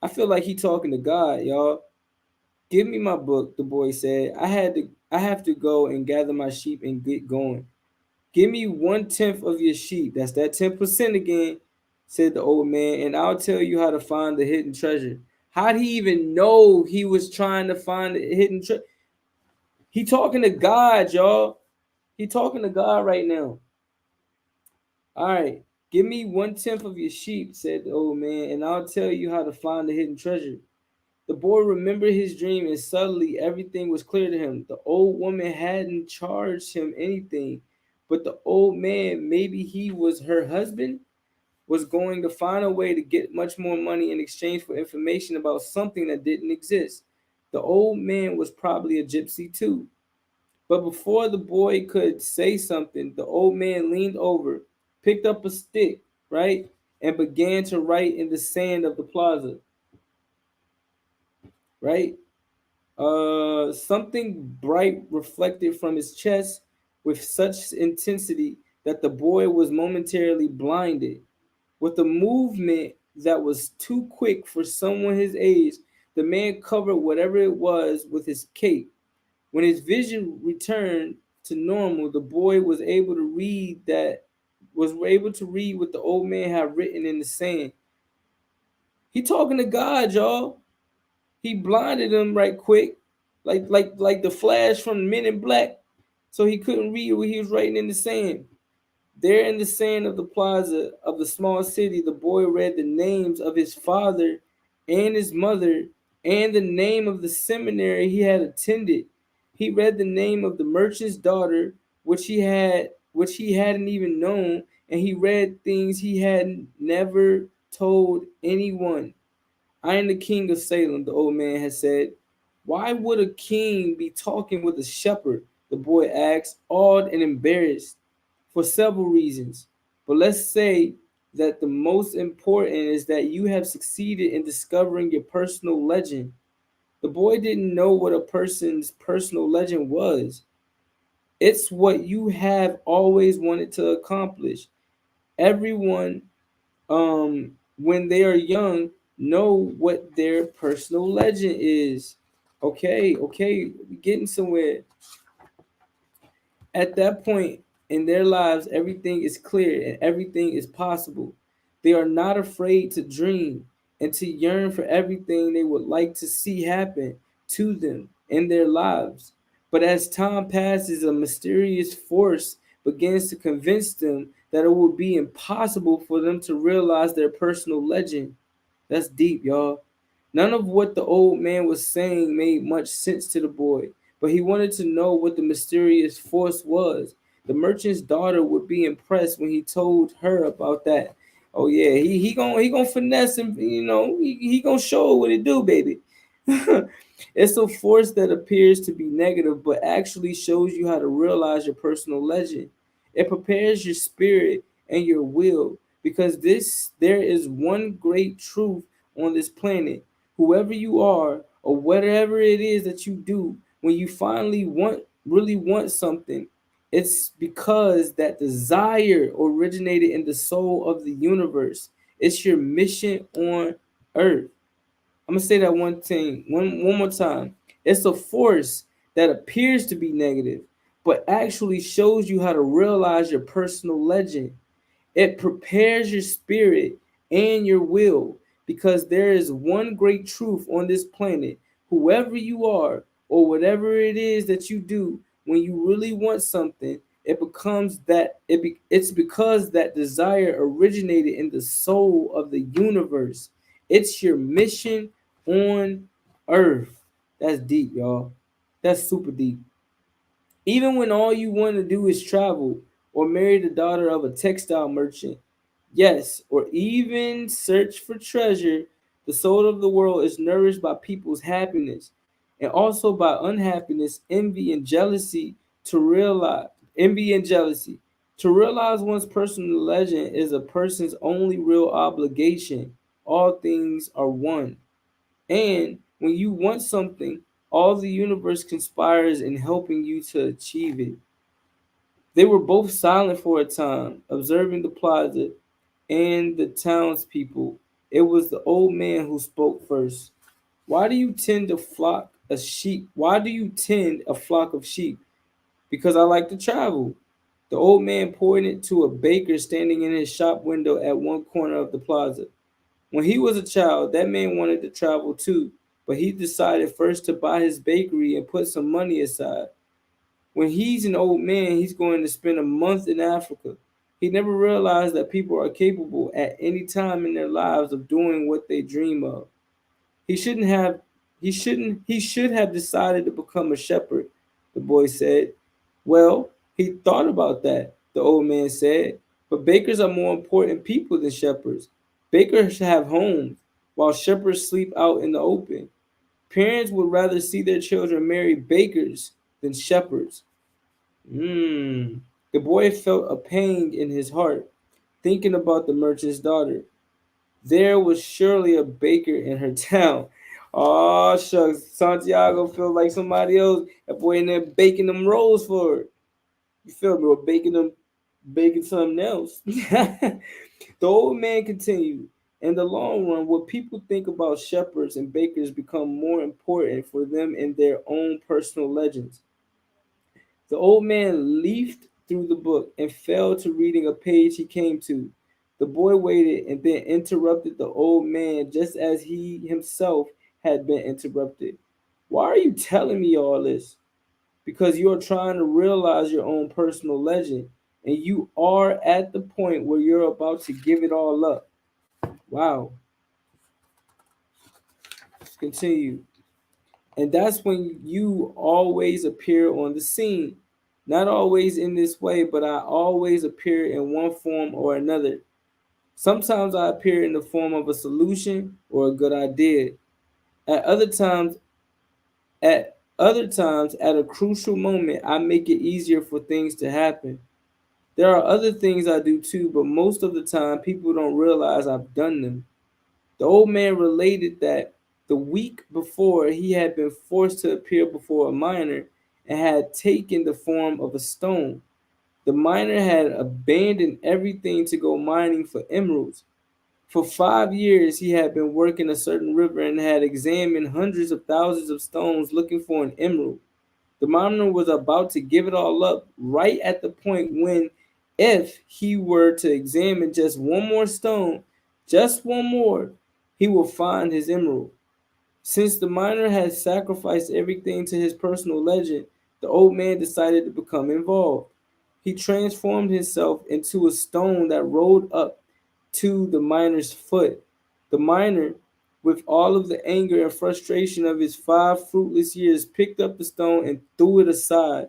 I feel like he talking to God, y'all. Give me my book, the boy said. I have to go and gather my sheep and get going. Give me 1/10 of your sheep. That's that 10% again. said the old man, and I'll tell you how to find the hidden treasure. How'd he even know he was trying to find the hidden treasure? He talking to God, y'all. He talking to God right now. All right, give me 1/10 of your sheep, said the old man, and I'll tell you how to find the hidden treasure. The boy remembered his dream, and suddenly everything was clear to him. The old woman hadn't charged him anything, but the old man, maybe he was her husband, was going to find a way to get much more money in exchange for information about something that didn't exist. The old man was probably a gypsy too. But before the boy could say something, the old man leaned over, picked up a stick, right, and began to write in the sand of the plaza, right? Something bright reflected from his chest with such intensity that the boy was momentarily blinded. With a movement that was too quick for someone his age, the man covered whatever it was with his cape. When his vision returned to normal, the boy was able to read what the old man had written in the sand. He talking to God, y'all. He blinded him right quick, like the flash from Men in Black, so he couldn't read what he was writing in the sand. There in the sand of the plaza of the small city, the boy read the names of his father and his mother and the name of the seminary he had attended. He read the name of the merchant's daughter, which he hadn't even known, and he read things he had never told anyone. I am the king of Salem, the old man had said. Why would a king be talking with a shepherd? The boy asked, awed and embarrassed. For several reasons. But let's say that the most important is that you have succeeded in discovering your personal legend. The boy didn't know what a person's personal legend was. It's what you have always wanted to accomplish. Everyone, when they are young, know what their personal legend is. Okay, we getting somewhere. At that point in their lives, everything is clear and everything is possible. They are not afraid to dream and to yearn for everything they would like to see happen to them in their lives. But as time passes, a mysterious force begins to convince them that it will be impossible for them to realize their personal legend. That's deep, y'all. None of what the old man was saying made much sense to the boy, but he wanted to know what the mysterious force was. The merchant's daughter would be impressed when he told her about that. Oh yeah, he gonna finesse him, he gonna show her what it do, baby. It's a force that appears to be negative, but actually shows you how to realize your personal legend. It prepares your spirit and your will because there is one great truth on this planet. Whoever you are or whatever it is that you do, when you finally really want something, it's because that desire originated in the soul of the universe. It's your mission on earth. I'm gonna say that one more time. It's a force that appears to be negative, but actually shows you how to realize your personal legend. It prepares your spirit and your will because there is one great truth on this planet. Whoever you are or whatever it is that you do, when you really want something, it's because that desire originated in the soul of the universe. It's your mission on earth. That's deep, y'all. That's super deep. Even when all you want to do is travel or marry the daughter of a textile merchant, yes, or even search for treasure, the soul of the world is nourished by people's happiness and also by unhappiness, envy and jealousy. To realize one's personal legend is a person's only real obligation. All things are one. And when you want something, all the universe conspires in helping you to achieve it. They were both silent for a time, observing the plaza and the townspeople. It was the old man who spoke first. Why do you tend a flock of sheep? Why do you tend a flock of sheep? Because I like to travel. The old man pointed to a baker standing in his shop window at one corner of the plaza. When he was a child, that man wanted to travel too, but he decided first to buy his bakery and put some money aside. When he's an old man, he's going to spend a month in Africa. He never realized that people are capable at any time in their lives of doing what they dream of. He shouldn't have he should have decided to become a shepherd, the boy said. Well, he thought about that, the old man said. But bakers are more important people than shepherds. Bakers have homes, while shepherds sleep out in the open. Parents would rather see their children marry bakers than shepherds. Mm. The boy felt a pang in his heart, thinking about the merchant's daughter. There was surely a baker in her town. Oh shucks, Santiago felt like somebody else. That boy in there baking them rolls for her. You feel me? Or baking something else. The old man continued. In the long run, what people think about shepherds and bakers become more important for them in their own personal legends. The old man leafed through the book and fell to reading a page he came to. The boy waited and then interrupted the old man just as he himself had been interrupted. Why are you telling me all this? Because you are trying to realize your own personal legend, and you are at the point where you're about to give it all up. Wow. Let's continue. And that's when you always appear on the scene. Not always in this way, but I always appear in one form or another. Sometimes I appear in the form of a solution or a good idea. At other times, at a crucial moment, I make it easier for things to happen. There are other things I do too, but most of the time people don't realize I've done them. The old man related that the week before he had been forced to appear before a miner and had taken the form of a stone. The miner had abandoned everything to go mining for emeralds. For 5 years, he had been working a certain river and had examined hundreds of thousands of stones looking for an emerald. The miner was about to give it all up right at the point when, if he were to examine just one more stone, just one more, he will find his emerald. Since the miner had sacrificed everything to his personal legend, the old man decided to become involved. He transformed himself into a stone that rolled up to the miner's foot. The miner, with all of the anger and frustration of his 5 fruitless years, picked up the stone and threw it aside.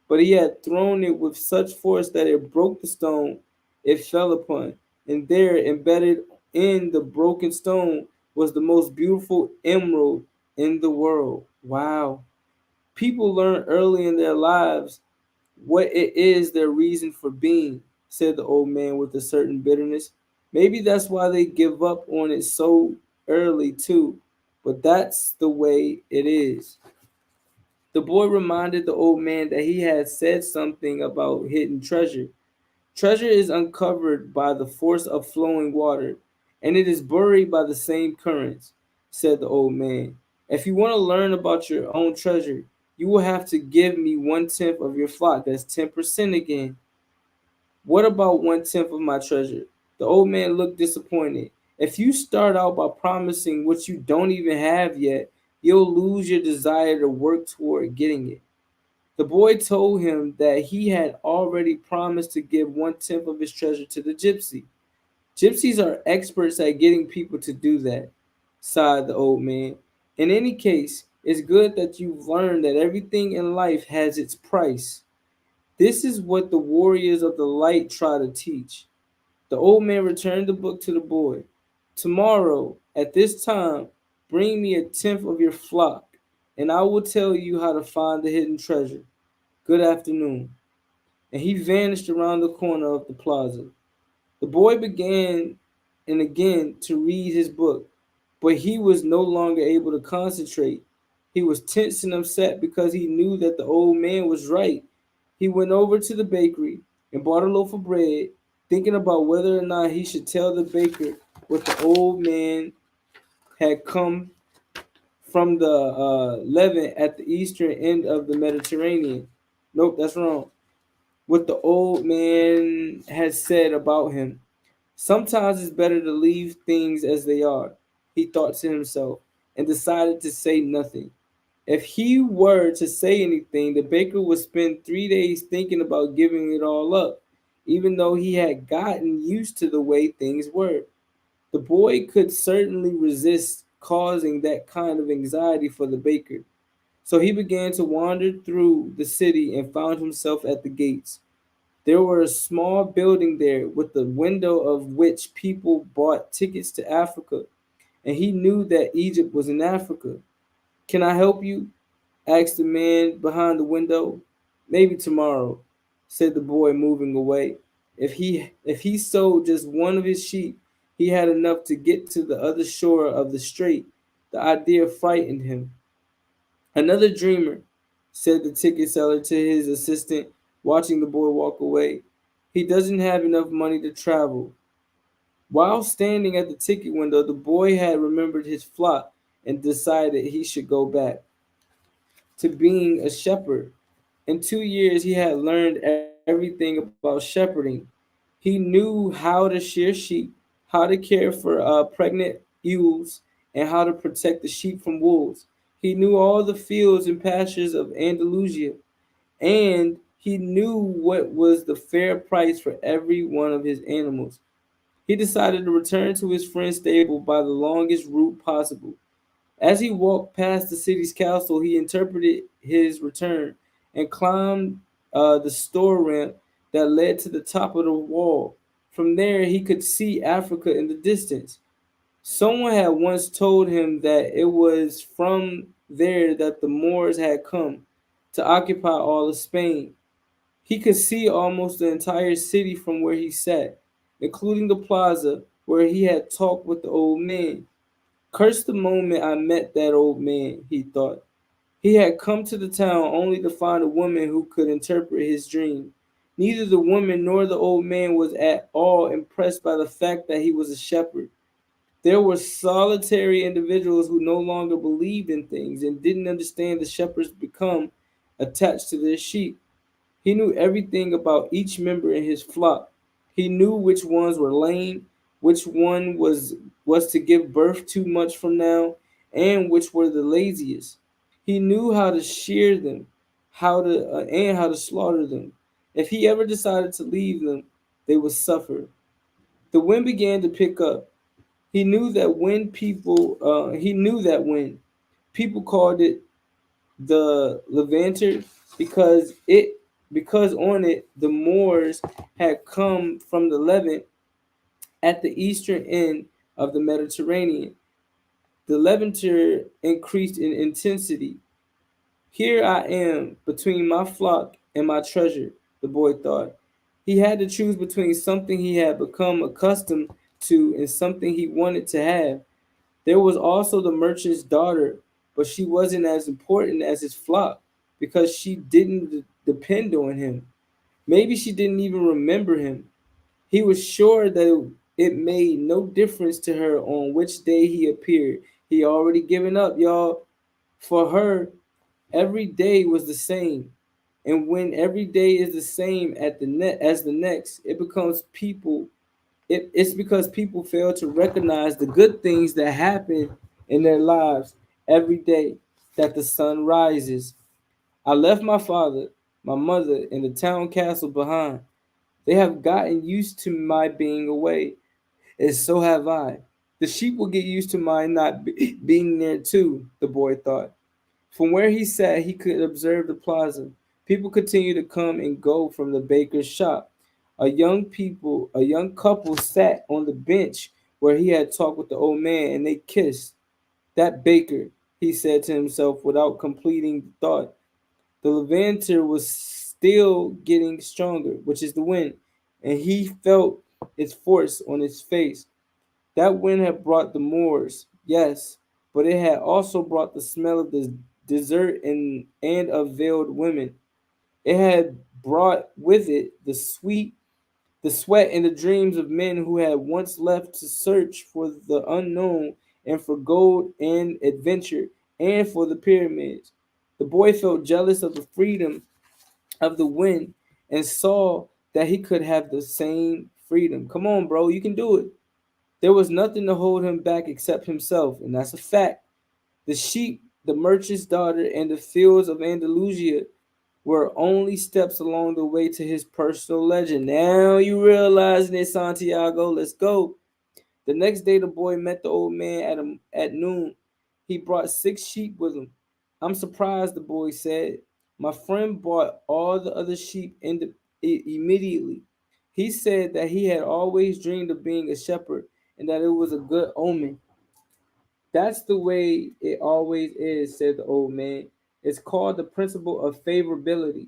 But he had thrown it with such force that it broke the stone it fell upon, and there, embedded in the broken stone, was the most beautiful emerald in the world. Wow. People learn early in their lives what it is their reason for being, said the old man with a certain bitterness. Maybe that's why they give up on it so early, too. But that's the way it is. The boy reminded the old man that he had said something about hidden treasure. Treasure is uncovered by the force of flowing water, and it is buried by the same currents, said the old man. If you want to learn about your own treasure, you will have to give me 1/10 of your flock. That's 10% again. What about 1/10 of my treasure? The old man looked disappointed. If you start out by promising what you don't even have yet, you'll lose your desire to work toward getting it. The boy told him that he had already promised to give 1/10 of his treasure to the gypsy. Gypsies are experts at getting people to do that, sighed the old man. In any case, it's good that you've learned that everything in life has its price. This is what the warriors of the light try to teach. The old man returned the book to the boy. Tomorrow, at this time, bring me 1/10 of your flock, and I will tell you how to find the hidden treasure. Good afternoon. And he vanished around the corner of the plaza. The boy began and again to read his book, but he was no longer able to concentrate. He was tense and upset because he knew that the old man was right. He went over to the bakery and bought a loaf of bread, thinking about whether or not he should tell the baker what the old man had come from the Levant at the eastern end of the Mediterranean. Nope, that's wrong. what the old man had said about him. Sometimes it's better to leave things as they are, he thought to himself, and decided to say nothing. If he were to say anything, the baker would spend 3 days thinking about giving it all up, even though he had gotten used to the way things were. The boy could certainly resist causing that kind of anxiety for the baker. So he began to wander through the city and found himself at the gates. There was a small building there with the window of which people bought tickets to Africa, and he knew that Egypt was in Africa. "Can I help you?" asked the man behind the window. "Maybe tomorrow," said the boy, moving away. If he sold just one of his sheep, he had enough to get to the other shore of the strait. The idea frightened him. "Another dreamer," said the ticket seller to his assistant, watching the boy walk away. "He doesn't have enough money to travel." While standing at the ticket window, the boy had remembered his flock and decided he should go back to being a shepherd. In 2 years, he had learned everything about shepherding. He knew how to shear sheep, how to care for pregnant ewes, and how to protect the sheep from wolves. He knew all the fields and pastures of Andalusia, and he knew what was the fair price for every one of his animals. He decided to return to his friend's stable by the longest route possible. As he walked past the city's castle, he interpreted his return and climbed the store ramp that led to the top of the wall. From there, he could see Africa in the distance. Someone had once told him that it was from there that the Moors had come to occupy all of Spain. He could see almost the entire city from where he sat, including the plaza where he had talked with the old man. "Curse the moment I met that old man," he thought. He had come to the town only to find a woman who could interpret his dream. Neither the woman nor the old man was at all impressed by the fact that he was a shepherd. There were solitary individuals who no longer believed in things and didn't understand the shepherds become attached to their sheep. He knew everything about each member in his flock. He knew which ones were lame, which one was to give birth too much from now, and which were the laziest. He knew how to shear them, how to slaughter them. If he ever decided to leave them, they would suffer. The wind began to pick up. He knew that wind. People called it the Levanter because on it the Moors had come from the Levant at the eastern end of the Mediterranean. The Levanter increased in intensity. "Here I am between my flock and my treasure," the boy thought. He had to choose between something he had become accustomed to and something he wanted to have. There was also the merchant's daughter, but she wasn't as important as his flock because she didn't depend on him. Maybe she didn't even remember him. He was sure that it made no difference to her on which day he appeared. He already given up, y'all. For her, every day was the same. And when every day is the same at the net as the next, it's because people fail to recognize the good things that happen in their lives every day that the sun rises. "I left my father, my mother, and the town castle behind. They have gotten used to my being away, and so have I. The sheep will get used to my not being there too," the boy thought. From where he sat, he could observe the plaza. People continued to come and go from the baker's shop. A young couple sat on the bench where he had talked with the old man, and they kissed. "That baker," he said to himself without completing the thought. The levanter was still getting stronger, which is the wind, and he felt its force on his face. That wind had brought the Moors, yes, but it had also brought the smell of the desert and of veiled women. It had brought with it the sweat and the dreams of men who had once left to search for the unknown and for gold and adventure and for the pyramids. The boy felt jealous of the freedom of the wind and saw that he could have the same freedom. Come on, bro, you can do it. There was nothing to hold him back except himself, and that's a fact. The sheep, the merchant's daughter, and the fields of Andalusia were only steps along the way to his personal legend. Now you realizing it, Santiago. Let's go. The next day, the boy met the old man at noon. He brought 6 sheep with him. I'm surprised, the boy said. My friend bought all the other sheep immediately. He said that he had always dreamed of being a shepherd and that it was a good omen. That's the way it always is, said the old man. It's called the principle of favorability.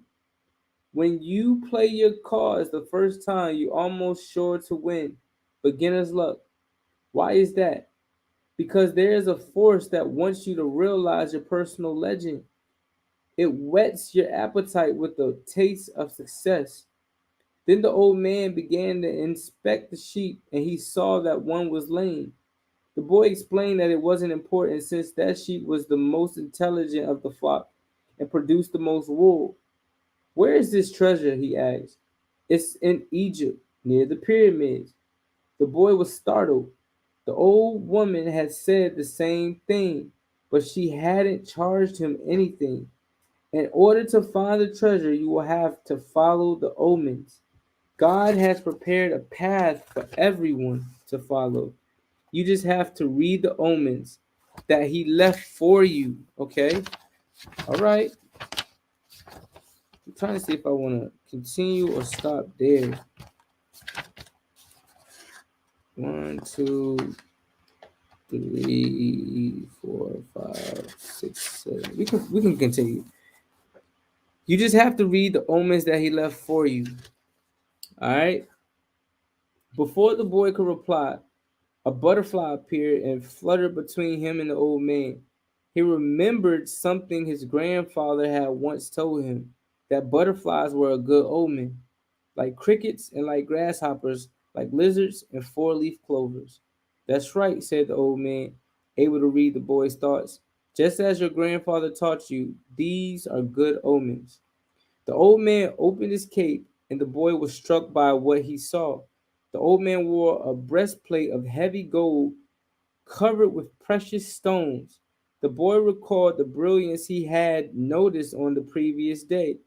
When you play your cards the first time, you're almost sure to win. Beginner's luck. Why is that? Because there is a force that wants you to realize your personal legend. It whets your appetite with the taste of success. Then the old man began to inspect the sheep, and he saw that one was lame. The boy explained that it wasn't important since that sheep was the most intelligent of the flock and produced the most wool. Where is this treasure? He asked. It's in Egypt, near the pyramids. The boy was startled. The old woman had said the same thing, but she hadn't charged him anything. In order to find the treasure, you will have to follow the omens. God has prepared a path for everyone to follow. You just have to read the omens that he left for you. Okay? All right. I'm trying to see if I want to continue or stop there. 1, 2, 3, 4, 5, 6, 7. We can continue. You just have to read the omens that he left for you. All right. Before the boy could reply, a butterfly appeared and fluttered between him and the old man. He remembered something his grandfather had once told him, that butterflies were a good omen, like crickets and like grasshoppers, like lizards and 4-leaf clovers. That's right, said the old man, able to read the boy's thoughts. Just as your grandfather taught you, these are good omens. The old man opened his cape, and the boy was struck by what he saw. The old man wore a breastplate of heavy gold covered with precious stones. The boy recalled the brilliance he had noticed on the previous day.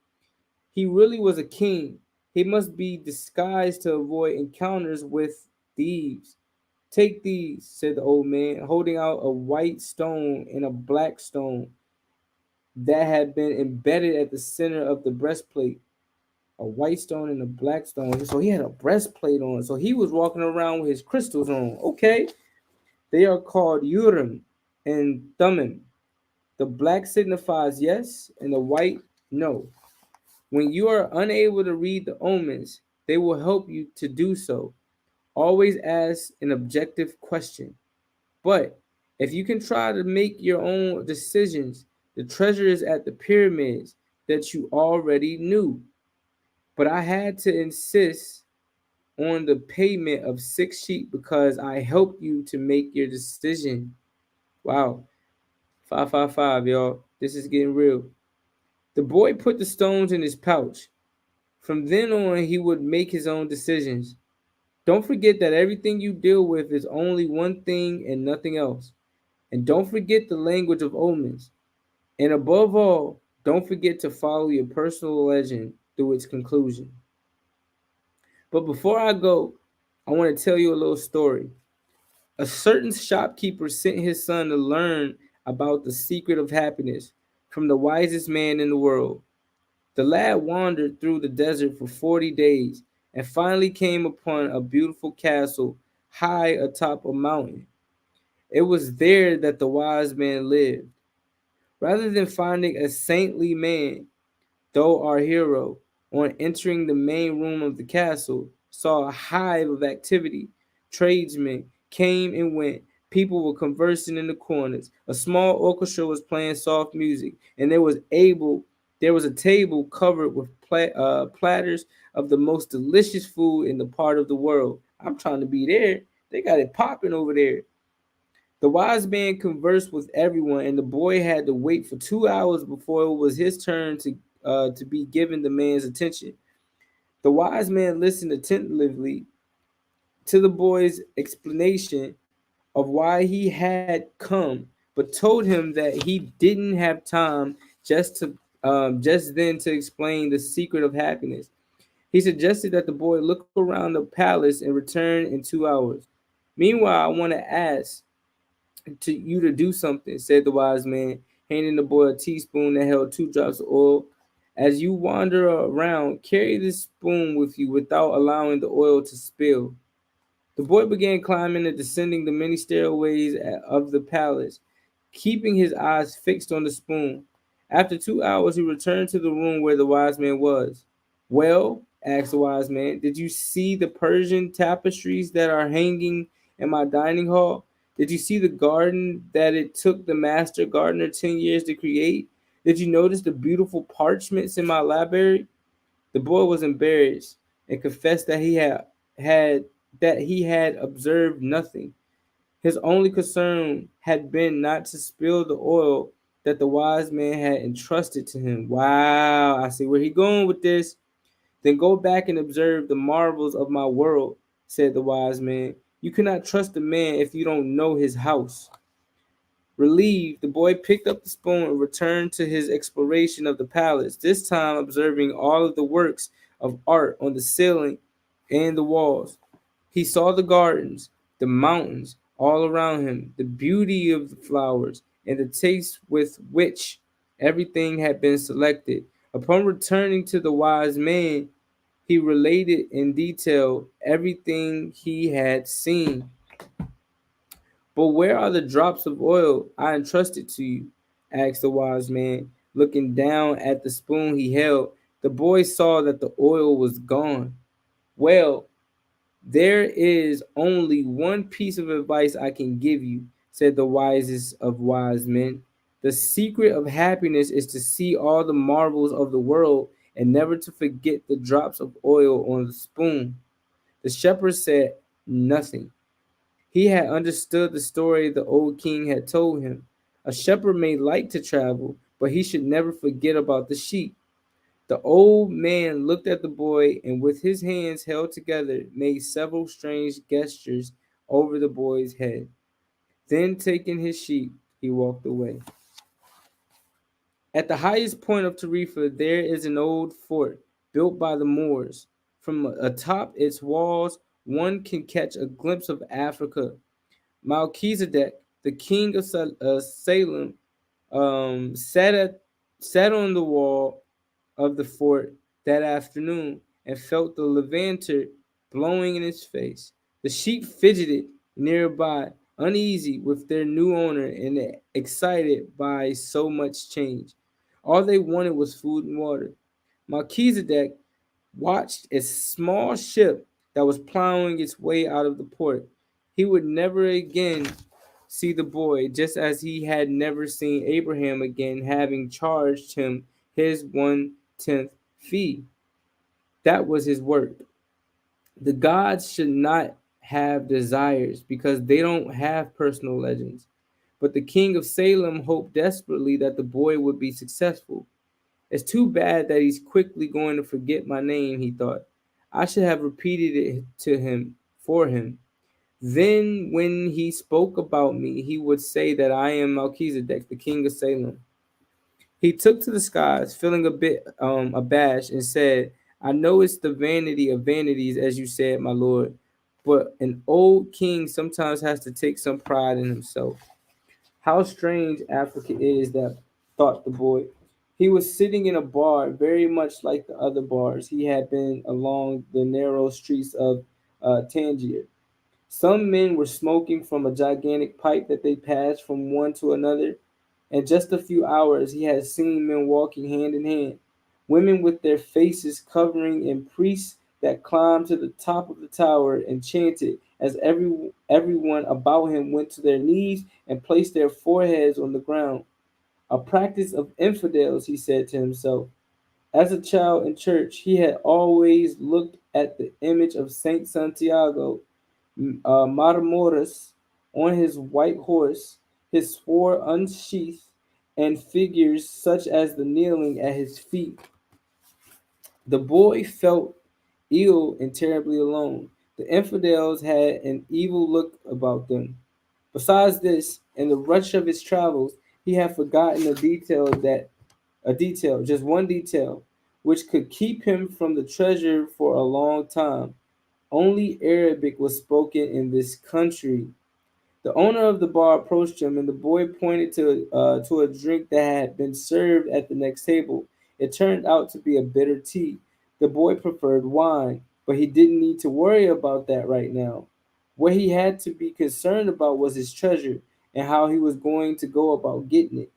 He really was a king. He must be disguised to avoid encounters with thieves. Take these, said the old man, holding out a white stone and a black stone that had been embedded at the center of the breastplate. A white stone and a black stone. So he had a breastplate on. So he was walking around with his crystals on. Okay. They are called Urim and Thummim. The black signifies yes, and the white no. When you are unable to read the omens, they will help you to do so. Always ask an objective question. But if you can try to make your own decisions, the treasure is at the pyramids that you already knew. But I had to insist on the payment of 6 sheep because I helped you to make your decision. Wow. 555, y'all. This is getting real. The boy put the stones in his pouch. From then on, he would make his own decisions. Don't forget that everything you deal with is only one thing and nothing else. And don't forget the language of omens. And above all, don't forget to follow your personal legend through its conclusion. But before I go, I want to tell you a little story. A certain shopkeeper sent his son to learn about the secret of happiness from the wisest man in the world. The lad wandered through the desert for 40 days and finally came upon a beautiful castle high atop a mountain. It was there that the wise man lived. Rather than finding a saintly man, though our hero, on entering the main room of the castle, saw a hive of activity. Tradesmen came and went. People were conversing in the corners. A small orchestra was playing soft music, and there was a table covered with platters of the most delicious food in the part of the world. I'm trying to be there. They got it popping over there. The wise man conversed with everyone, and the boy had to wait for 2 hours before it was his turn to be given the man's attention. The wise man listened attentively to the boy's explanation of why he had come, but told him that he didn't have time just then to explain the secret of happiness. He suggested that the boy look around the palace and return in 2 hours. Meanwhile, I want to ask to you to do something, said the wise man, handing the boy a teaspoon that held 2 drops of oil. As you wander around, carry this spoon with you without allowing the oil to spill. The boy began climbing and descending the many stairways of the palace, keeping his eyes fixed on the spoon. After 2 hours, he returned to the room where the wise man was. Well, asked the wise man, did you see the Persian tapestries that are hanging in my dining hall? Did you see the garden that it took the master gardener 10 years to create? Did you notice the beautiful parchments in my library? The boy was embarrassed and confessed had that he had observed nothing. His only concern had been not to spill the oil that the wise man had entrusted to him. Wow, I see where he's going with this. Then go back and observe the marvels of my world, said the wise man. You cannot trust a man if you don't know his house. Relieved, the boy picked up the spoon and returned to his exploration of the palace, this time observing all of the works of art on the ceiling and the walls. He saw the gardens, the mountains all around him, the beauty of the flowers, and the taste with which everything had been selected. Upon returning to the wise man, he related in detail everything he had seen. But where are the drops of oil I entrusted to you? Asked the wise man, looking down at the spoon he held. The boy saw that the oil was gone. Well, there is only one piece of advice I can give you, said the wisest of wise men. The secret of happiness is to see all the marvels of the world and never to forget the drops of oil on the spoon. The shepherd said nothing. He had understood the story the old king had told him. A shepherd may like to travel, but he should never forget about the sheep. The old man looked at the boy and, with his hands held together, made several strange gestures over the boy's head. Then, taking his sheep, he walked away. At the highest point of Tarifa, there is an old fort built by the Moors. From atop its walls, one can catch a glimpse of Africa. Melchizedek, the king of Salem, um, sat at sat on the wall of the fort that afternoon and felt the levanter blowing in his face. The sheep fidgeted nearby, uneasy with their new owner and excited by so much change. All they wanted was food and water. Melchizedek watched a small ship that was plowing its way out of the port. He would never again see the boy, just as he had never seen Abraham again, having charged him his 1/10 fee. That was his work. The gods should not have desires because they don't have personal legends. But the king of Salem hoped desperately that the boy would be successful. It's too bad that he's quickly going to forget my name, he thought. I should have repeated it to him for him. Then, when he spoke about me, he would say that I am Melchizedek, the king of Salem. He took to the skies, feeling a bit abashed, and said, I know it's the vanity of vanities, as you said, my lord, but an old king sometimes has to take some pride in himself. How strange Africa is, that thought the boy. He was sitting in a bar, very much like the other bars he had been along the narrow streets of Tangier. Some men were smoking from a gigantic pipe that they passed from one to another. In just a few hours, he had seen men walking hand in hand, women with their faces covering, and priests that climbed to the top of the tower and chanted as everyone about him went to their knees and placed their foreheads on the ground. A practice of infidels, he said to himself. As a child in church, he had always looked at the image of Saint Santiago Matamoros on his white horse, his sword unsheathed, and figures such as the kneeling at his feet. The boy felt ill and terribly alone. The infidels had an evil look about them. Besides this, in the rush of his travels, he had forgotten just one detail, which could keep him from the treasure for a long time. Only Arabic was spoken in this country. The owner of the bar approached him, and the boy pointed to a drink that had been served at the next table. It turned out to be a bitter tea. The boy preferred wine, but he didn't need to worry about that right now. What he had to be concerned about was his treasure and how he was going to go about getting it.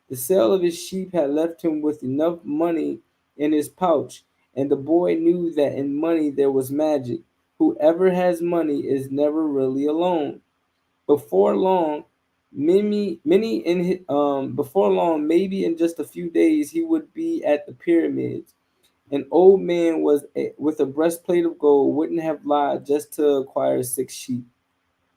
The sale of his sheep had left him with enough money in his pouch, and the boy knew that in money there was magic. Whoever has money is never really alone. Before long, before long, maybe in just a few days, he would be at the pyramids. An old man with a breastplate of gold wouldn't have lied just to acquire 6 sheep.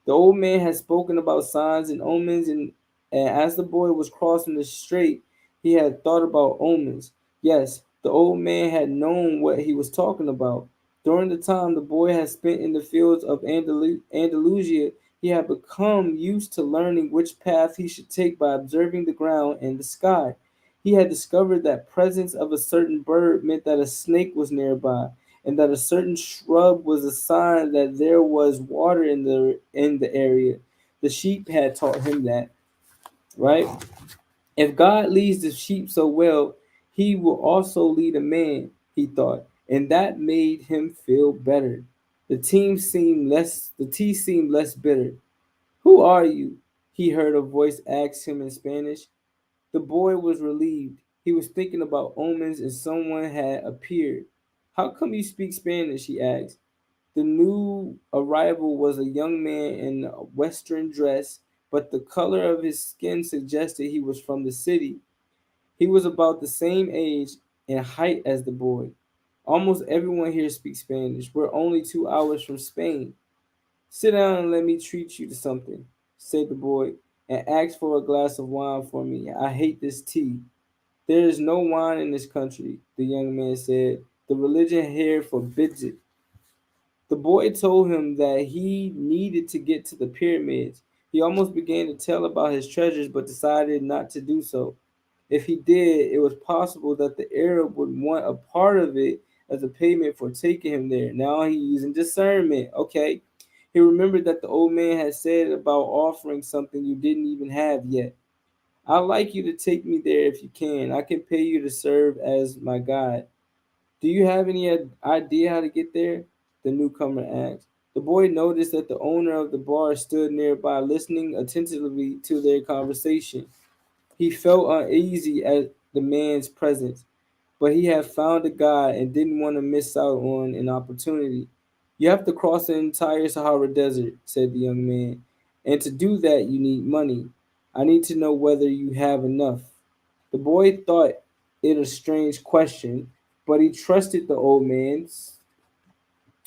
The old man had spoken about signs and omens, and as the boy was crossing the strait, he had thought about omens. Yes, the old man had known what he was talking about. During the time the boy had spent in the fields of Andalusia, he had become used to learning which path he should take by observing the ground and the sky. He had discovered that presence of a certain bird meant that a snake was nearby, and that a certain shrub was a sign that there was water in the area. The sheep had taught him that, right? If God leads the sheep so well, he will also lead a man, he thought, and that made him feel better. The tea seemed less bitter. Who are you? He heard a voice ask him in Spanish. The boy was relieved. He was thinking about omens and someone had appeared. How come you speak Spanish? He asked. The new arrival was a young man in a Western dress, but the color of his skin suggested he was from the city. He was about the same age and height as the boy. Almost everyone here speaks Spanish. We're only 2 hours from Spain. Sit down and let me treat you to something, said the boy, and ask for a glass of wine for me. I hate this tea. There is no wine in this country, the young man said. The religion here forbids it. The boy told him that he needed to get to the pyramids. He almost began to tell about his treasures, but decided not to do so. If he did, it was possible that the Arab would want a part of it as a payment for taking him there. Now he's using discernment. Okay. He remembered that the old man had said about offering something you didn't even have yet. I'd like you to take me there if you can. I can pay you to serve as my guide. Do you have any idea how to get there? The newcomer asked. The boy noticed that the owner of the bar stood nearby, listening attentively to their conversation. He felt uneasy at the man's presence, but he had found a guide and didn't want to miss out on an opportunity. You have to cross the entire Sahara Desert, said the young man, and to do that you need money. I need to know whether you have enough. The boy thought it a strange question, but he trusted the old man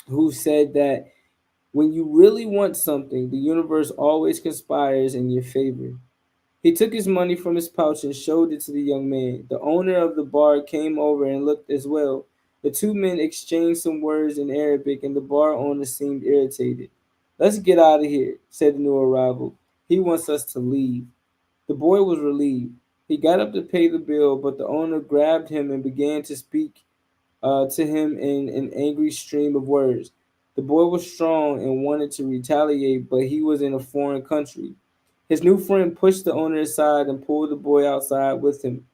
who said that when you really want something, the universe always conspires in your favor. He took his money from his pouch and showed it to the young man. The owner of the bar came over and looked as well. The two men exchanged some words in Arabic, and the bar owner seemed irritated. Let's get out of here, said the new arrival. He wants us to leave. The boy was relieved. He got up to pay the bill, but the owner grabbed him and began to speak to him in an angry stream of words. The boy was strong and wanted to retaliate, but he was in a foreign country. His new friend pushed the owner aside and pulled the boy outside with him.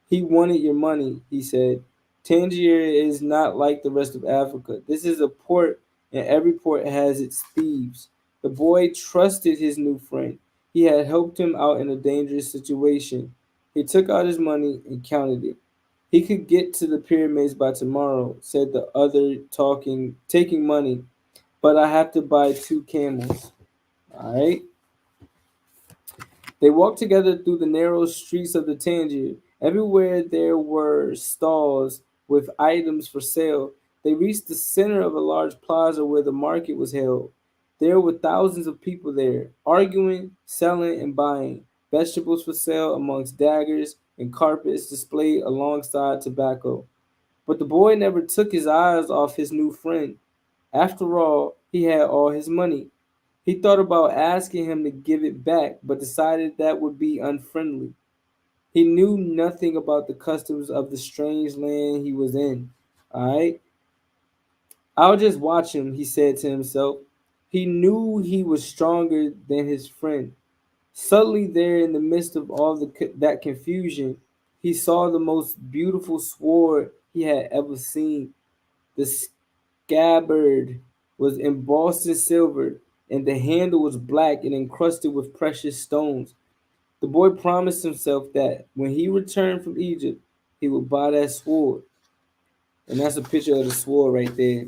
He wanted your money, he said. Tangier is not like the rest of Africa. This is a port, and every port has its thieves. The boy trusted his new friend. He had helped him out in a dangerous situation. He took out his money and counted it. He could get to the pyramids by tomorrow, said the other, taking money, but I have to buy 2 camels. All right. They walked together through the narrow streets of the Tangier. Everywhere there were stalls with items for sale. They reached the center of a large plaza where the market was held. There were thousands of people there, arguing, selling, and buying. Vegetables for sale amongst daggers and carpets displayed alongside tobacco. But the boy never took his eyes off his new friend. After all, he had all his money. He thought about asking him to give it back, but decided that would be unfriendly. He knew nothing about the customs of the strange land he was in. All right? I'll just watch him, he said to himself. He knew he was stronger than his friend. Suddenly, there in the midst of all that confusion, he saw the most beautiful sword he had ever seen. The scabbard was embossed in silver, and the handle was black and encrusted with precious stones. The boy promised himself that when he returned from Egypt, he would buy that sword. And that's a picture of the sword right there.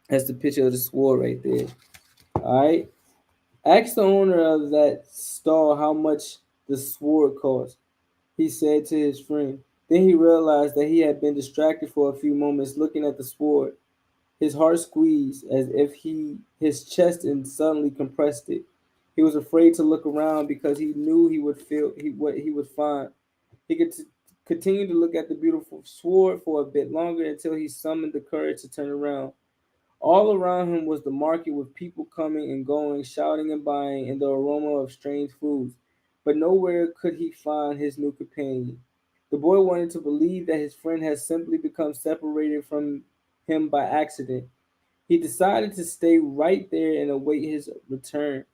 That's the picture of the sword right there. All right. Ask the owner of that stall how much the sword cost, he said to his friend. Then he realized that he had been distracted for a few moments looking at the sword. His heart squeezed as if his chest and suddenly compressed it. He was afraid to look around because he knew he would feel what he would find. He could continue to look at the beautiful sword for a bit longer until he summoned the courage to turn around. All around him was the market with people coming and going, shouting and buying, and the aroma of strange foods. But nowhere could he find his new companion. The boy wanted to believe that his friend had simply become separated from him by accident. He decided to stay right there and await his return.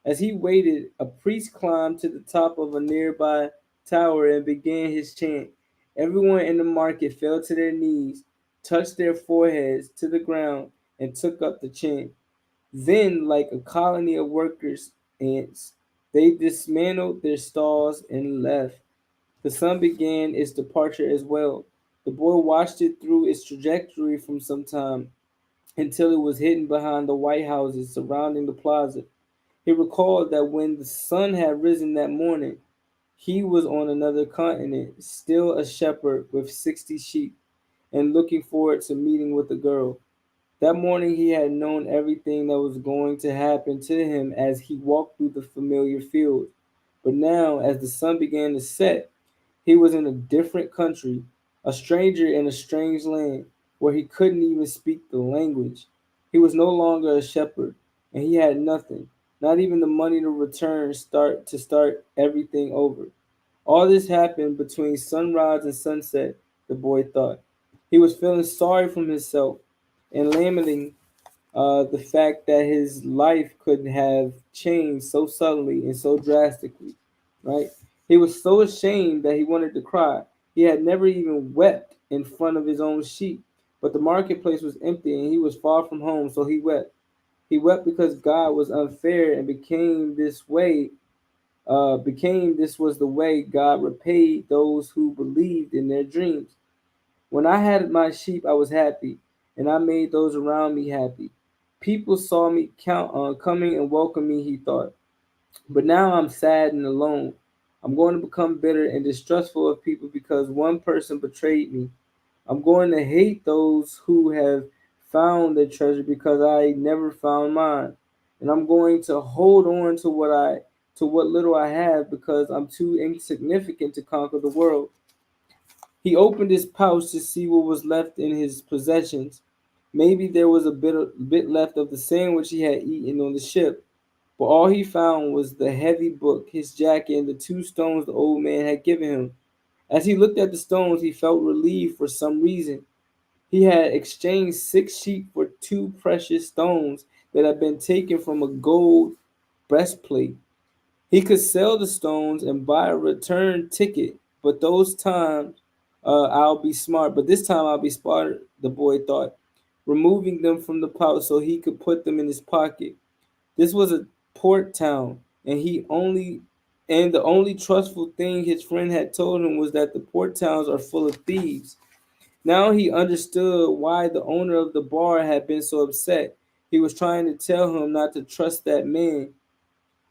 As he waited, a priest climbed to the top of a nearby tower and began his chant. Everyone in the market fell to their knees, touched their foreheads to the ground, and took up the chant. Then, like a colony of workers' ants, they dismantled their stalls and left. The sun began its departure as well. The boy watched it through its trajectory for some time until it was hidden behind the white houses surrounding the plaza. He recalled that when the sun had risen that morning, he was on another continent, still a shepherd with 60 sheep, and looking forward to meeting with a girl. That morning he had known everything that was going to happen to him as he walked through the familiar fields. But now, as the sun began to set, he was in a different country, a stranger in a strange land where he couldn't even speak the language. He was no longer a shepherd, and he had nothing, not even the money to start everything over. All this happened between sunrise and sunset, the boy thought. He was feeling sorry for himself and lamenting the fact that his life could have changed so suddenly and so drastically, right? He was so ashamed that he wanted to cry. He had never even wept in front of his own sheep, but the marketplace was empty and he was far from home, so he wept. He wept because God was unfair and became this was the way God repaid those who believed in their dreams. When I had my sheep, I was happy, and I made those around me happy. People saw me count on coming and welcome me, he thought. But now I'm sad and alone. I'm going to become bitter and distrustful of people because one person betrayed me. I'm going to hate those who have found their treasure because I never found mine. And I'm going to hold on to what little I have because I'm too insignificant to conquer the world. He opened his pouch to see what was left in his possessions. Maybe there was a bit left of the sandwich he had eaten on the ship, but all he found was the heavy book, his jacket, and the 2 stones the old man had given him. As he looked at the stones, he felt relieved for some reason. He had exchanged 6 sheep for 2 precious stones that had been taken from a gold breastplate. He could sell the stones and buy a return ticket, but those times I'll be smart. But this time I'll be smart, the boy thought, removing them from the pouch so he could put them in his pocket. This was a port town, and the only trustful thing his friend had told him was that the port towns are full of thieves. Now he understood why the owner of the bar had been so upset. He was trying to tell him not to trust that man.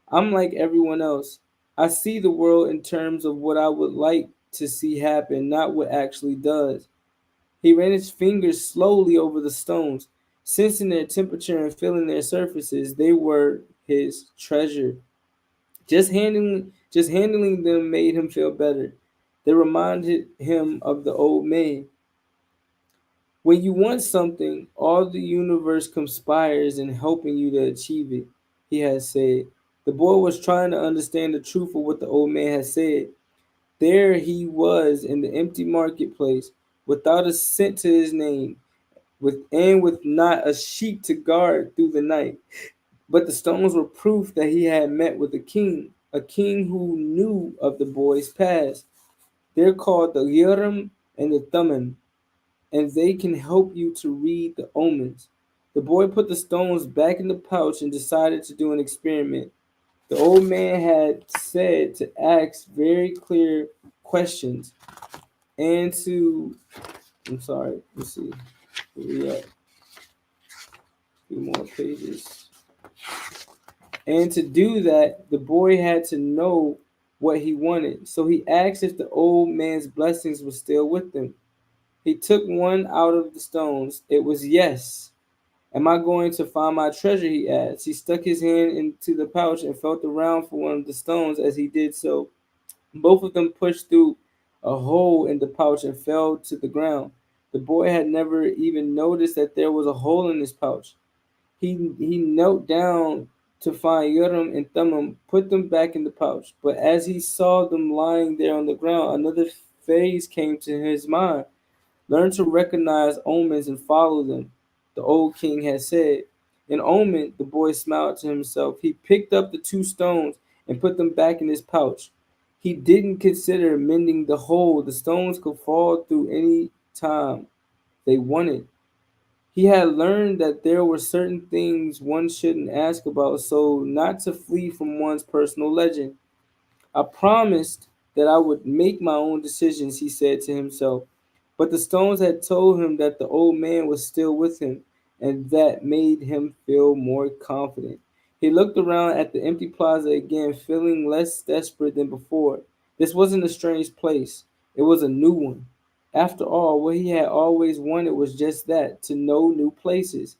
I'm like everyone else. I see the world in terms of what I would like to see happen, not what actually does. He ran his fingers slowly over the stones, sensing their temperature and feeling their surfaces. They were his treasure. Just handling them made him feel better. They reminded him of the old man. When you want something, all the universe conspires in helping you to achieve it, he had said. The boy was trying to understand the truth of what the old man had said. There he was in the empty marketplace, without a cent to his name, with not a sheep to guard through the night. But the stones were proof that he had met with a king who knew of the boy's past. They're called the Urim and the Thummim, and they can help you to read the omens. The boy put the stones back in the pouch and decided to do an experiment. The old man had said to ask very clear questions and to, I'm sorry, let's see, where we at? A few more pages. And to do that, the boy had to know what he wanted. So he asked if the old man's blessings were still with him. He took one out of the stones. It was yes. Am I going to find my treasure? He asked. He stuck his hand into the pouch and felt around for one of the stones. As he did so, both of them pushed through a hole in the pouch and fell to the ground. The boy had never even noticed that there was a hole in his pouch. He knelt down to find Urim and Thummim, put them back in the pouch. But as he saw them lying there on the ground, another phase came to his mind. Learn to recognize omens and follow them, the old king had said. An omen, the boy smiled to himself. He picked up the two stones and put them back in his pouch. He didn't consider mending the hole. The stones could fall through any time they wanted. He had learned that there were certain things one shouldn't ask about, so not to flee from one's personal legend. I promised that I would make my own decisions, he said to himself. But the stones had told him that the old man was still with him, and that made him feel more confident. He looked around at the empty plaza again, feeling less desperate than before. This wasn't a strange place, it was a new one. After all, what he had always wanted was just that, to know new places.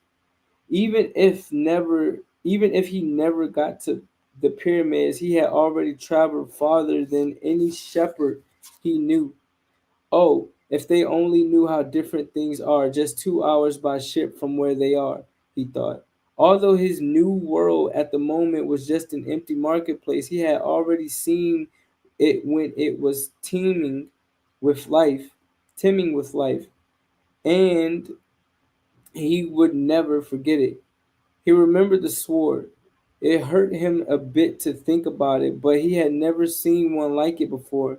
Even if he never got to the pyramids, he had already traveled farther than any shepherd he knew. Oh, if they only knew how different things are just 2 hours by ship from where they are, he thought. Although his new world at the moment was just an empty marketplace, he had already seen it when it was teeming with life, and he would never forget it. He remembered the sword. It hurt him a bit to think about it, but he had never seen one like it before.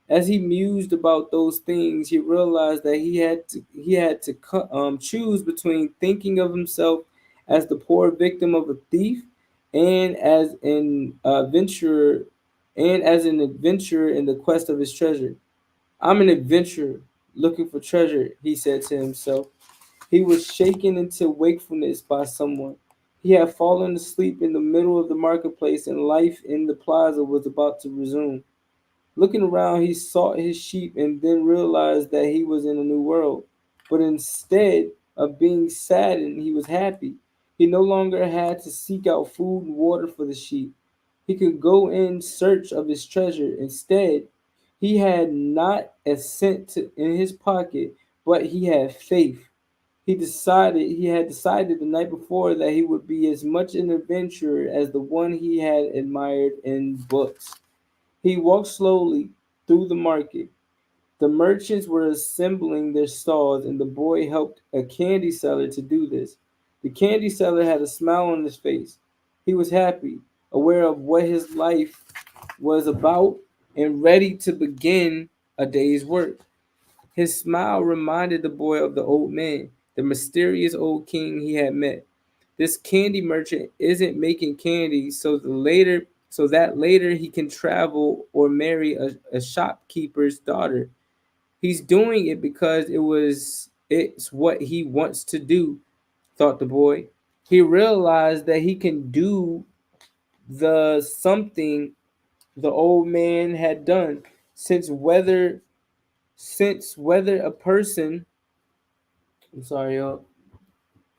As he mused about those things, he realized that he had to choose between thinking of himself as the poor victim of a thief, and as an adventurer in the quest of his treasure. I'm an adventurer looking for treasure, he said to himself. He was shaken into wakefulness by someone. He had fallen asleep in the middle of the marketplace, and life in the plaza was about to resume. Looking around, he sought his sheep and then realized that he was in a new world. But instead of being saddened, he was happy. He no longer had to seek out food and water for the sheep. He could go in search of his treasure. Instead, he had not a in his pocket, but he had faith. He had decided the night before that he would be as much an adventurer as the one he had admired in books. He walked slowly through the market. The merchants were assembling their stalls, and the boy helped a candy seller to do this. The candy seller had a smile on his face. He was happy, aware of what his life was about, and ready to begin a day's work. His smile reminded the boy of the old man, the mysterious old king he had met. This candy merchant isn't making candy so that later he can travel or marry a shopkeeper's daughter. He's doing it because it's what he wants to do, thought the boy. He realized that he can do the something the old man had done, since whether a person I'm sorry, y'all.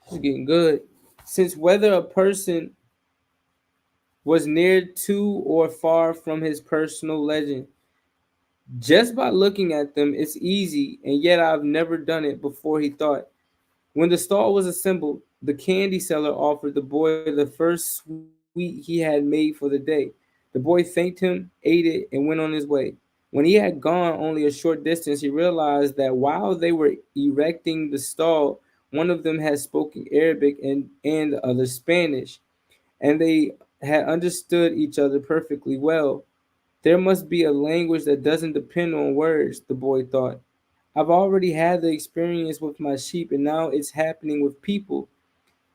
This is getting good. Since whether a person was near to or far from his personal legend, Just by looking at them, it's easy, and yet I've never done it before, he thought. When the stall was assembled, the candy seller offered the boy the first sweet he had made for the day. The boy thanked him, ate it, and went on his way. When he had gone only a short distance, he realized that while they were erecting the stall, one of them had spoken Arabic and the other Spanish, and they had understood each other perfectly well. There must be a language that doesn't depend on words, the boy thought. I've already had the experience with my sheep, and now it's happening with people.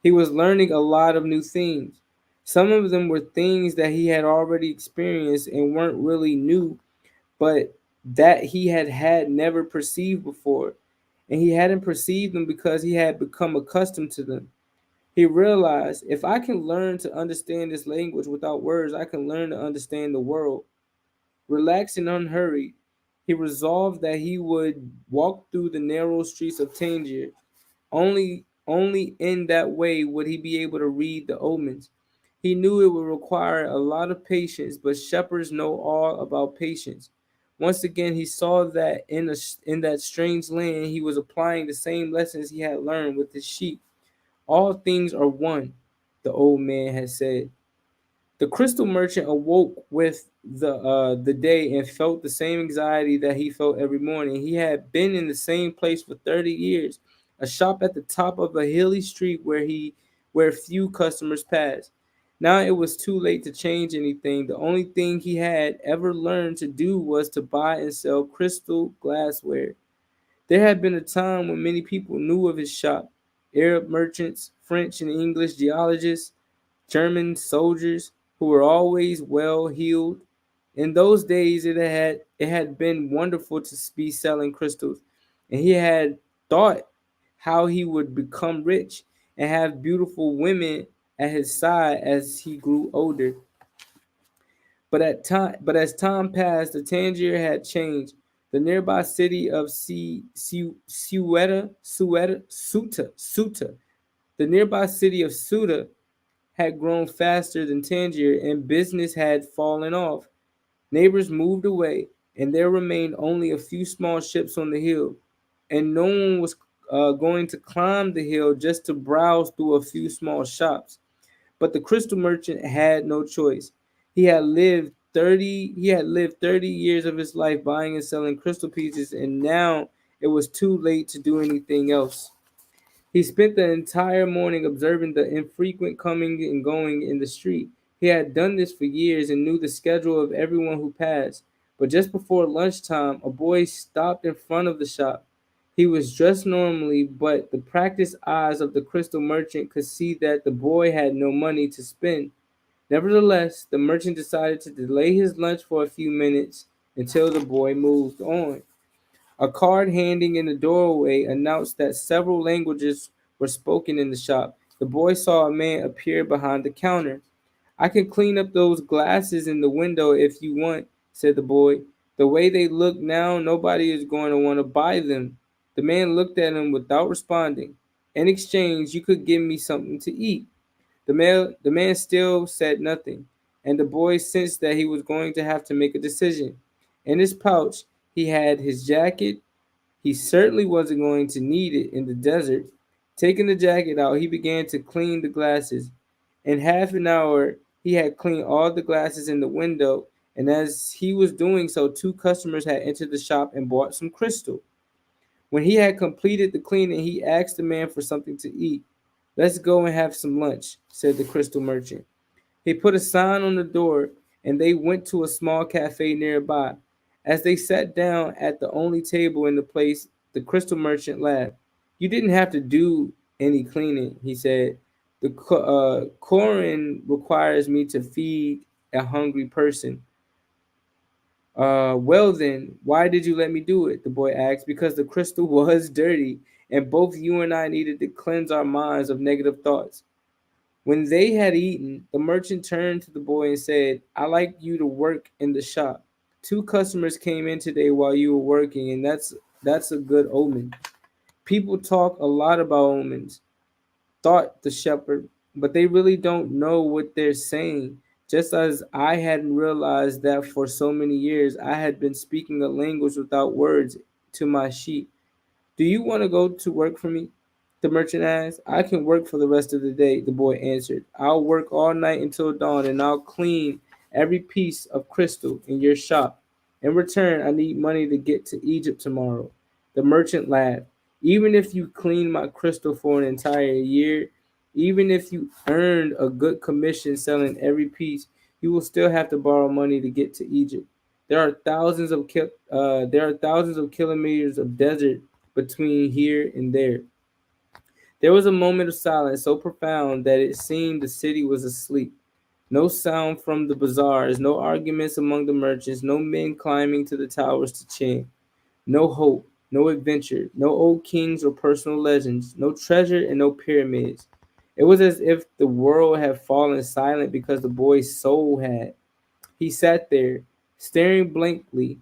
He was learning a lot of new things. Some of them were things that he had already experienced and weren't really new, but that he had never perceived before. And he hadn't perceived them because he had become accustomed to them. He realized, if I can learn to understand this language without words, I can learn to understand the world. Relaxed and unhurried, he resolved that he would walk through the narrow streets of Tangier. Only in that way would he be able to read the omens. He knew it would require a lot of patience, but shepherds know all about patience. Once again, he saw that in that strange land, he was applying the same lessons he had learned with his sheep. All things are one, the old man had said. The crystal merchant awoke with the day and felt the same anxiety that he felt every morning. He had been in the same place for 30 years, a shop at the top of a hilly street where few customers passed. Now it was too late to change anything. The only thing he had ever learned to do was to buy and sell crystal glassware. There had been a time when many people knew of his shop: Arab merchants, French and English geologists, German soldiers who were always well heeled. In those days, it had been wonderful to be selling crystals, and he had thought how he would become rich and have beautiful women at his side as he grew older. But as time passed, the Tangier had changed. The nearby city of Suta, the nearby city of Suta had grown faster than Tangier, and business had fallen off. Neighbors moved away, and there remained only a few small ships on the hill, and no one was going to climb the hill just to browse through a few small shops. But the crystal merchant had no choice. He had lived 30 years of his life buying and selling crystal pieces, and now it was too late to do anything else. He spent the entire morning observing the infrequent coming and going in the street. He had done this for years and knew the schedule of everyone who passed. But just before lunchtime, a boy stopped in front of the shop. He was dressed normally, but the practiced eyes of the crystal merchant could see that the boy had no money to spend. Nevertheless, the merchant decided to delay his lunch for a few minutes until the boy moved on. A card hanging in the doorway announced that several languages were spoken in the shop. The boy saw a man appear behind the counter. "I can clean up those glasses in the window if you want," said the boy. "The way they look now, nobody is going to want to buy them." The man looked at him without responding. "In exchange, you could give me something to eat." The man still said nothing, and the boy sensed that he was going to have to make a decision. In his pouch, he had his jacket. He certainly wasn't going to need it in the desert. Taking the jacket out, he began to clean the glasses. In half an hour, he had cleaned all the glasses in the window, and as he was doing so, two customers had entered the shop and bought some crystal. When he had completed the cleaning, he asked the man for something to eat. "Let's go and have some lunch," said the crystal merchant. He put a sign on the door, and they went to a small cafe nearby. As they sat down at the only table in the place, the crystal merchant laughed. "You didn't have to do any cleaning," he said. "The Koran requires me to feed a hungry person." Well then, why did you let me do it?" the boy asked. "Because the crystal was dirty, and both you and I needed to cleanse our minds of negative thoughts." When they had eaten, the merchant turned to the boy and said, "I like you to work in the shop. Two customers came in today while you were working, and that's a good omen." "People talk a lot about omens," thought the shepherd, "but they really don't know what they're saying. just as I hadn't realized that for so many years I had been speaking a language without words to my sheep. Do you want to go to work for me? The merchant asked. I can work for the rest of the day, the boy answered. I'll work all night until dawn and I'll clean every piece of crystal in your shop. In return, I need money to get to Egypt tomorrow. The merchant laughed. Even if you clean my crystal for an entire year, even if you earned a good commission selling every piece, you will still have to borrow money to get to Egypt. There are thousands of kilometers of desert between here and there. There was a moment of silence so profound that it seemed the city was asleep. No sound from the bazaars, no arguments among the merchants, no men climbing to the towers to chant. No hope, no adventure, no old kings or personal legends, no treasure and no pyramids. It was as if the world had fallen silent because the boy's soul had. He sat there, staring blankly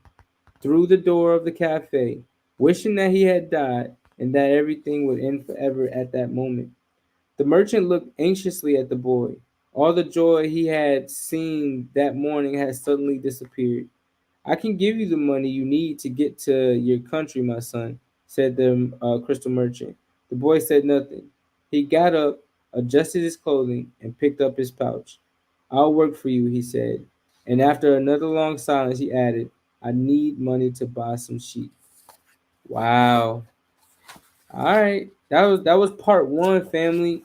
through the door of the cafe, wishing that he had died and that everything would end forever at that moment. The merchant looked anxiously at the boy. All the joy he had seen that morning had suddenly disappeared. I can give you the money you need to get to your country, my son, said the crystal merchant. The boy said nothing. He got up, adjusted his clothing, and picked up his pouch. I'll work for you, he said. And after another long silence, he added, I need money to buy some sheep. Wow. All right. That was part one, family.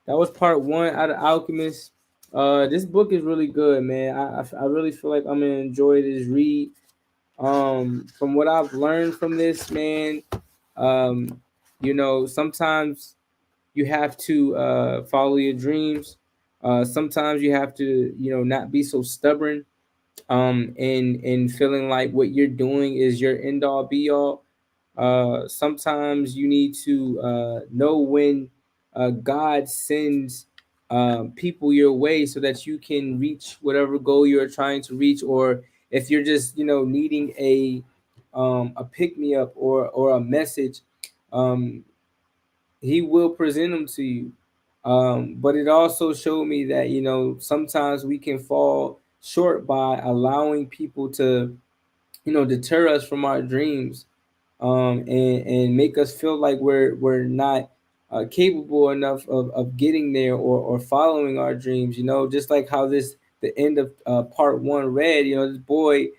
That was part one out of Alchemist. This book is really good, man. I really feel like I'm gonna enjoy this read. From what I've learned from this, man, um, sometimes you have to follow your dreams. Sometimes you have to, not be so stubborn. And feeling like what you're doing is your end all be all. Sometimes you need to know when God sends people your way so that you can reach whatever goal you're trying to reach, or if you're just needing a pick me up or a message, um, He will present them to you. But it also showed me that sometimes we can fall short by allowing people to deter us from our dreams, and make us feel like we're not capable enough of getting there, or following our dreams. Just like how the end of part one read. This boy,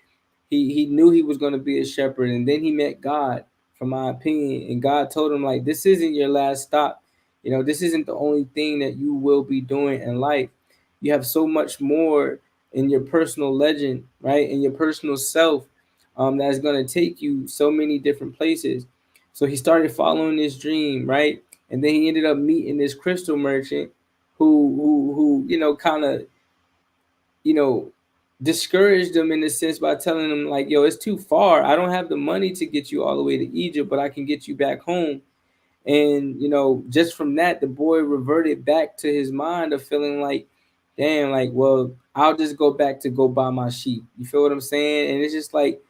he knew he was going to be a shepherd, and then he met God, from my opinion, and God told him, like, this isn't your last stop. This isn't the only thing that you will be doing in life. You have so much more in your personal legend, right, in your personal self, that's going to take you so many different places. So he started following this dream, right? And then he ended up meeting this crystal merchant who kind of, you know, discouraged him in a sense by telling him, like, yo, it's too far. I don't have the money to get you all the way to Egypt, but I can get you back home. And, just from that, the boy reverted back to his mind of feeling like, damn, like, well, I'll just go back to go buy my sheep. You feel what I'm saying? And it's just like,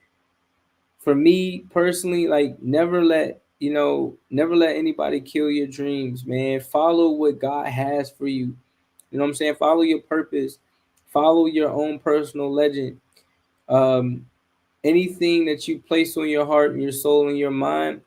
for me personally, like, never let anybody kill your dreams, man. Follow what God has for you. You know what I'm saying? Follow your purpose. Follow your own personal legend. Um, Anything that you place on your heart and your soul and your mind,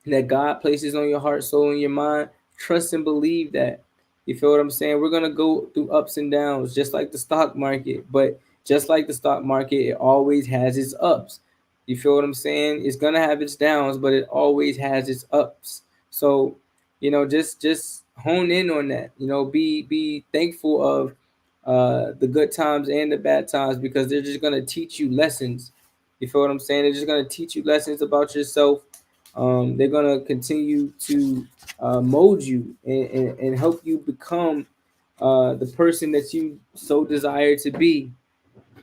that God places on your heart, soul, and your mind, trust and believe that. You feel what I'm saying? We're gonna go through ups and downs, just like the stock market. But just like the stock market, it always has its ups. You feel what I'm saying? It's gonna have its downs, but it always has its ups. So, just hone in on that. Be thankful of the good times and the bad times, because they're just gonna teach you lessons. You feel what I'm saying? They're just gonna teach you lessons about yourself. They're gonna continue to mold you and help you become the person that you so desire to be.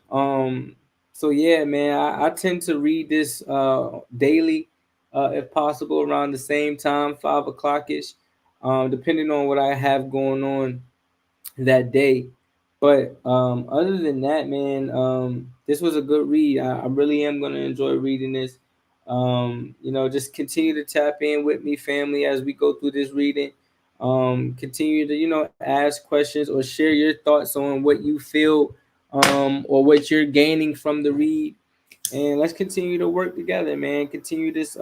Um, so yeah, man, I tend to read this daily, if possible, around the same time, 5 o'clock ish, depending on what I have going on that day. But other than that, man, this was a good read. I really am gonna enjoy reading this. Just continue to tap in with me, family, as we go through this reading. Continue to, ask questions or share your thoughts on what you feel, or what you're gaining from the read. And let's continue to work together, man. Continue this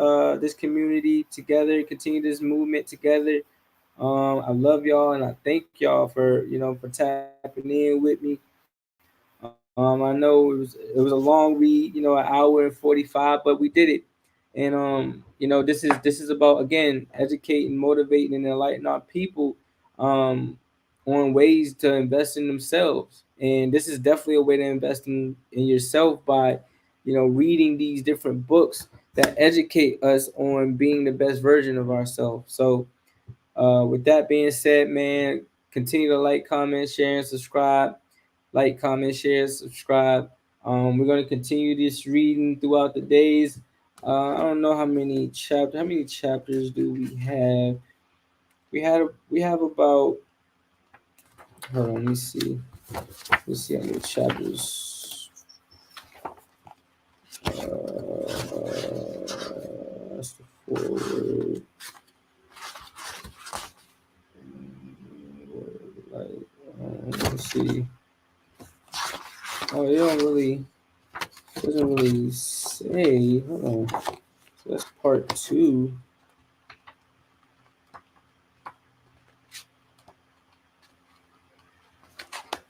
community together. Continue this movement together. I love y'all, and I thank y'all for, for tapping in with me. I know it was a long read, an hour and 45, but we did it. And this is about, again, educating, motivating, and enlightening our people, um, on ways to invest in themselves. And this is definitely a way to invest in yourself by, reading these different books that educate us on being the best version of ourselves. So, with that being said, man, continue to like, comment, share, and subscribe. Like, comment, share, subscribe. We're gonna continue this reading throughout the days. I don't know how many chapters. How many chapters do we have? We have about. Hold on, let me see. Let's see how many chapters. That's the forward. Let's see. Oh, it don't really. Doesn't really say. Hold on. So that's part 2.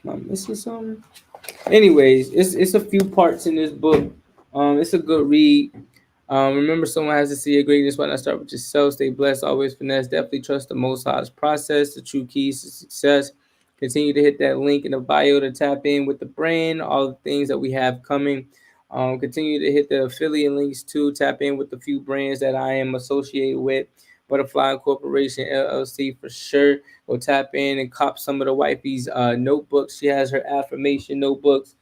Am I missing something? Anyways, it's a few parts in this book. It's a good read. Remember, someone has to see your greatness. Why not start with yourself? Stay blessed, always finesse. Definitely trust the Most High's process, the true keys to success. Continue to hit that link in the bio to tap in with the brand, all the things that we have coming. Continue to hit the affiliate links too. Tap in with the few brands that I am associated with. Butterfly Corporation LLC for sure. Go tap in and cop some of the wifey's notebooks. She has her affirmation notebooks.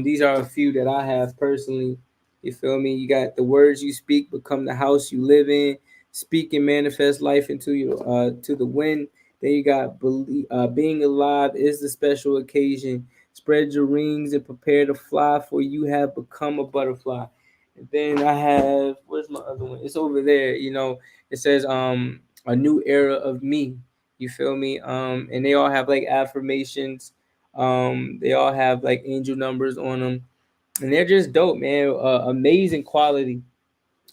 These are a few that I have personally. You feel me? You got the words you speak become the house you live in. Speak and manifest life into your to the wind. Then you got being alive is the special occasion. Spread your wings and prepare to fly, for you have become a butterfly. And then I have, where's my other one? It's over there. It says a new era of me. You feel me? And they all have like affirmations. They all have like angel numbers on them, and they're just dope, man. Amazing quality,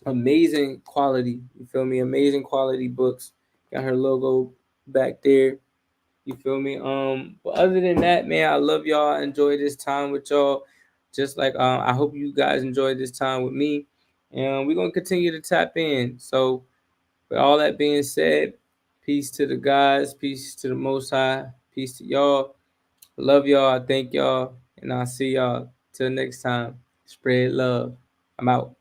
amazing quality. You feel me? Amazing quality books. Got her logo back there. You feel me? But other than that, man, I love y'all. I enjoy this time with y'all. Just like I hope you guys enjoyed this time with me, and we're gonna continue to tap in. So, with all that being said, peace to the guys, peace to the Most High, peace to y'all. Love y'all. I thank y'all. And I'll see y'all till next time. Spread love. I'm out.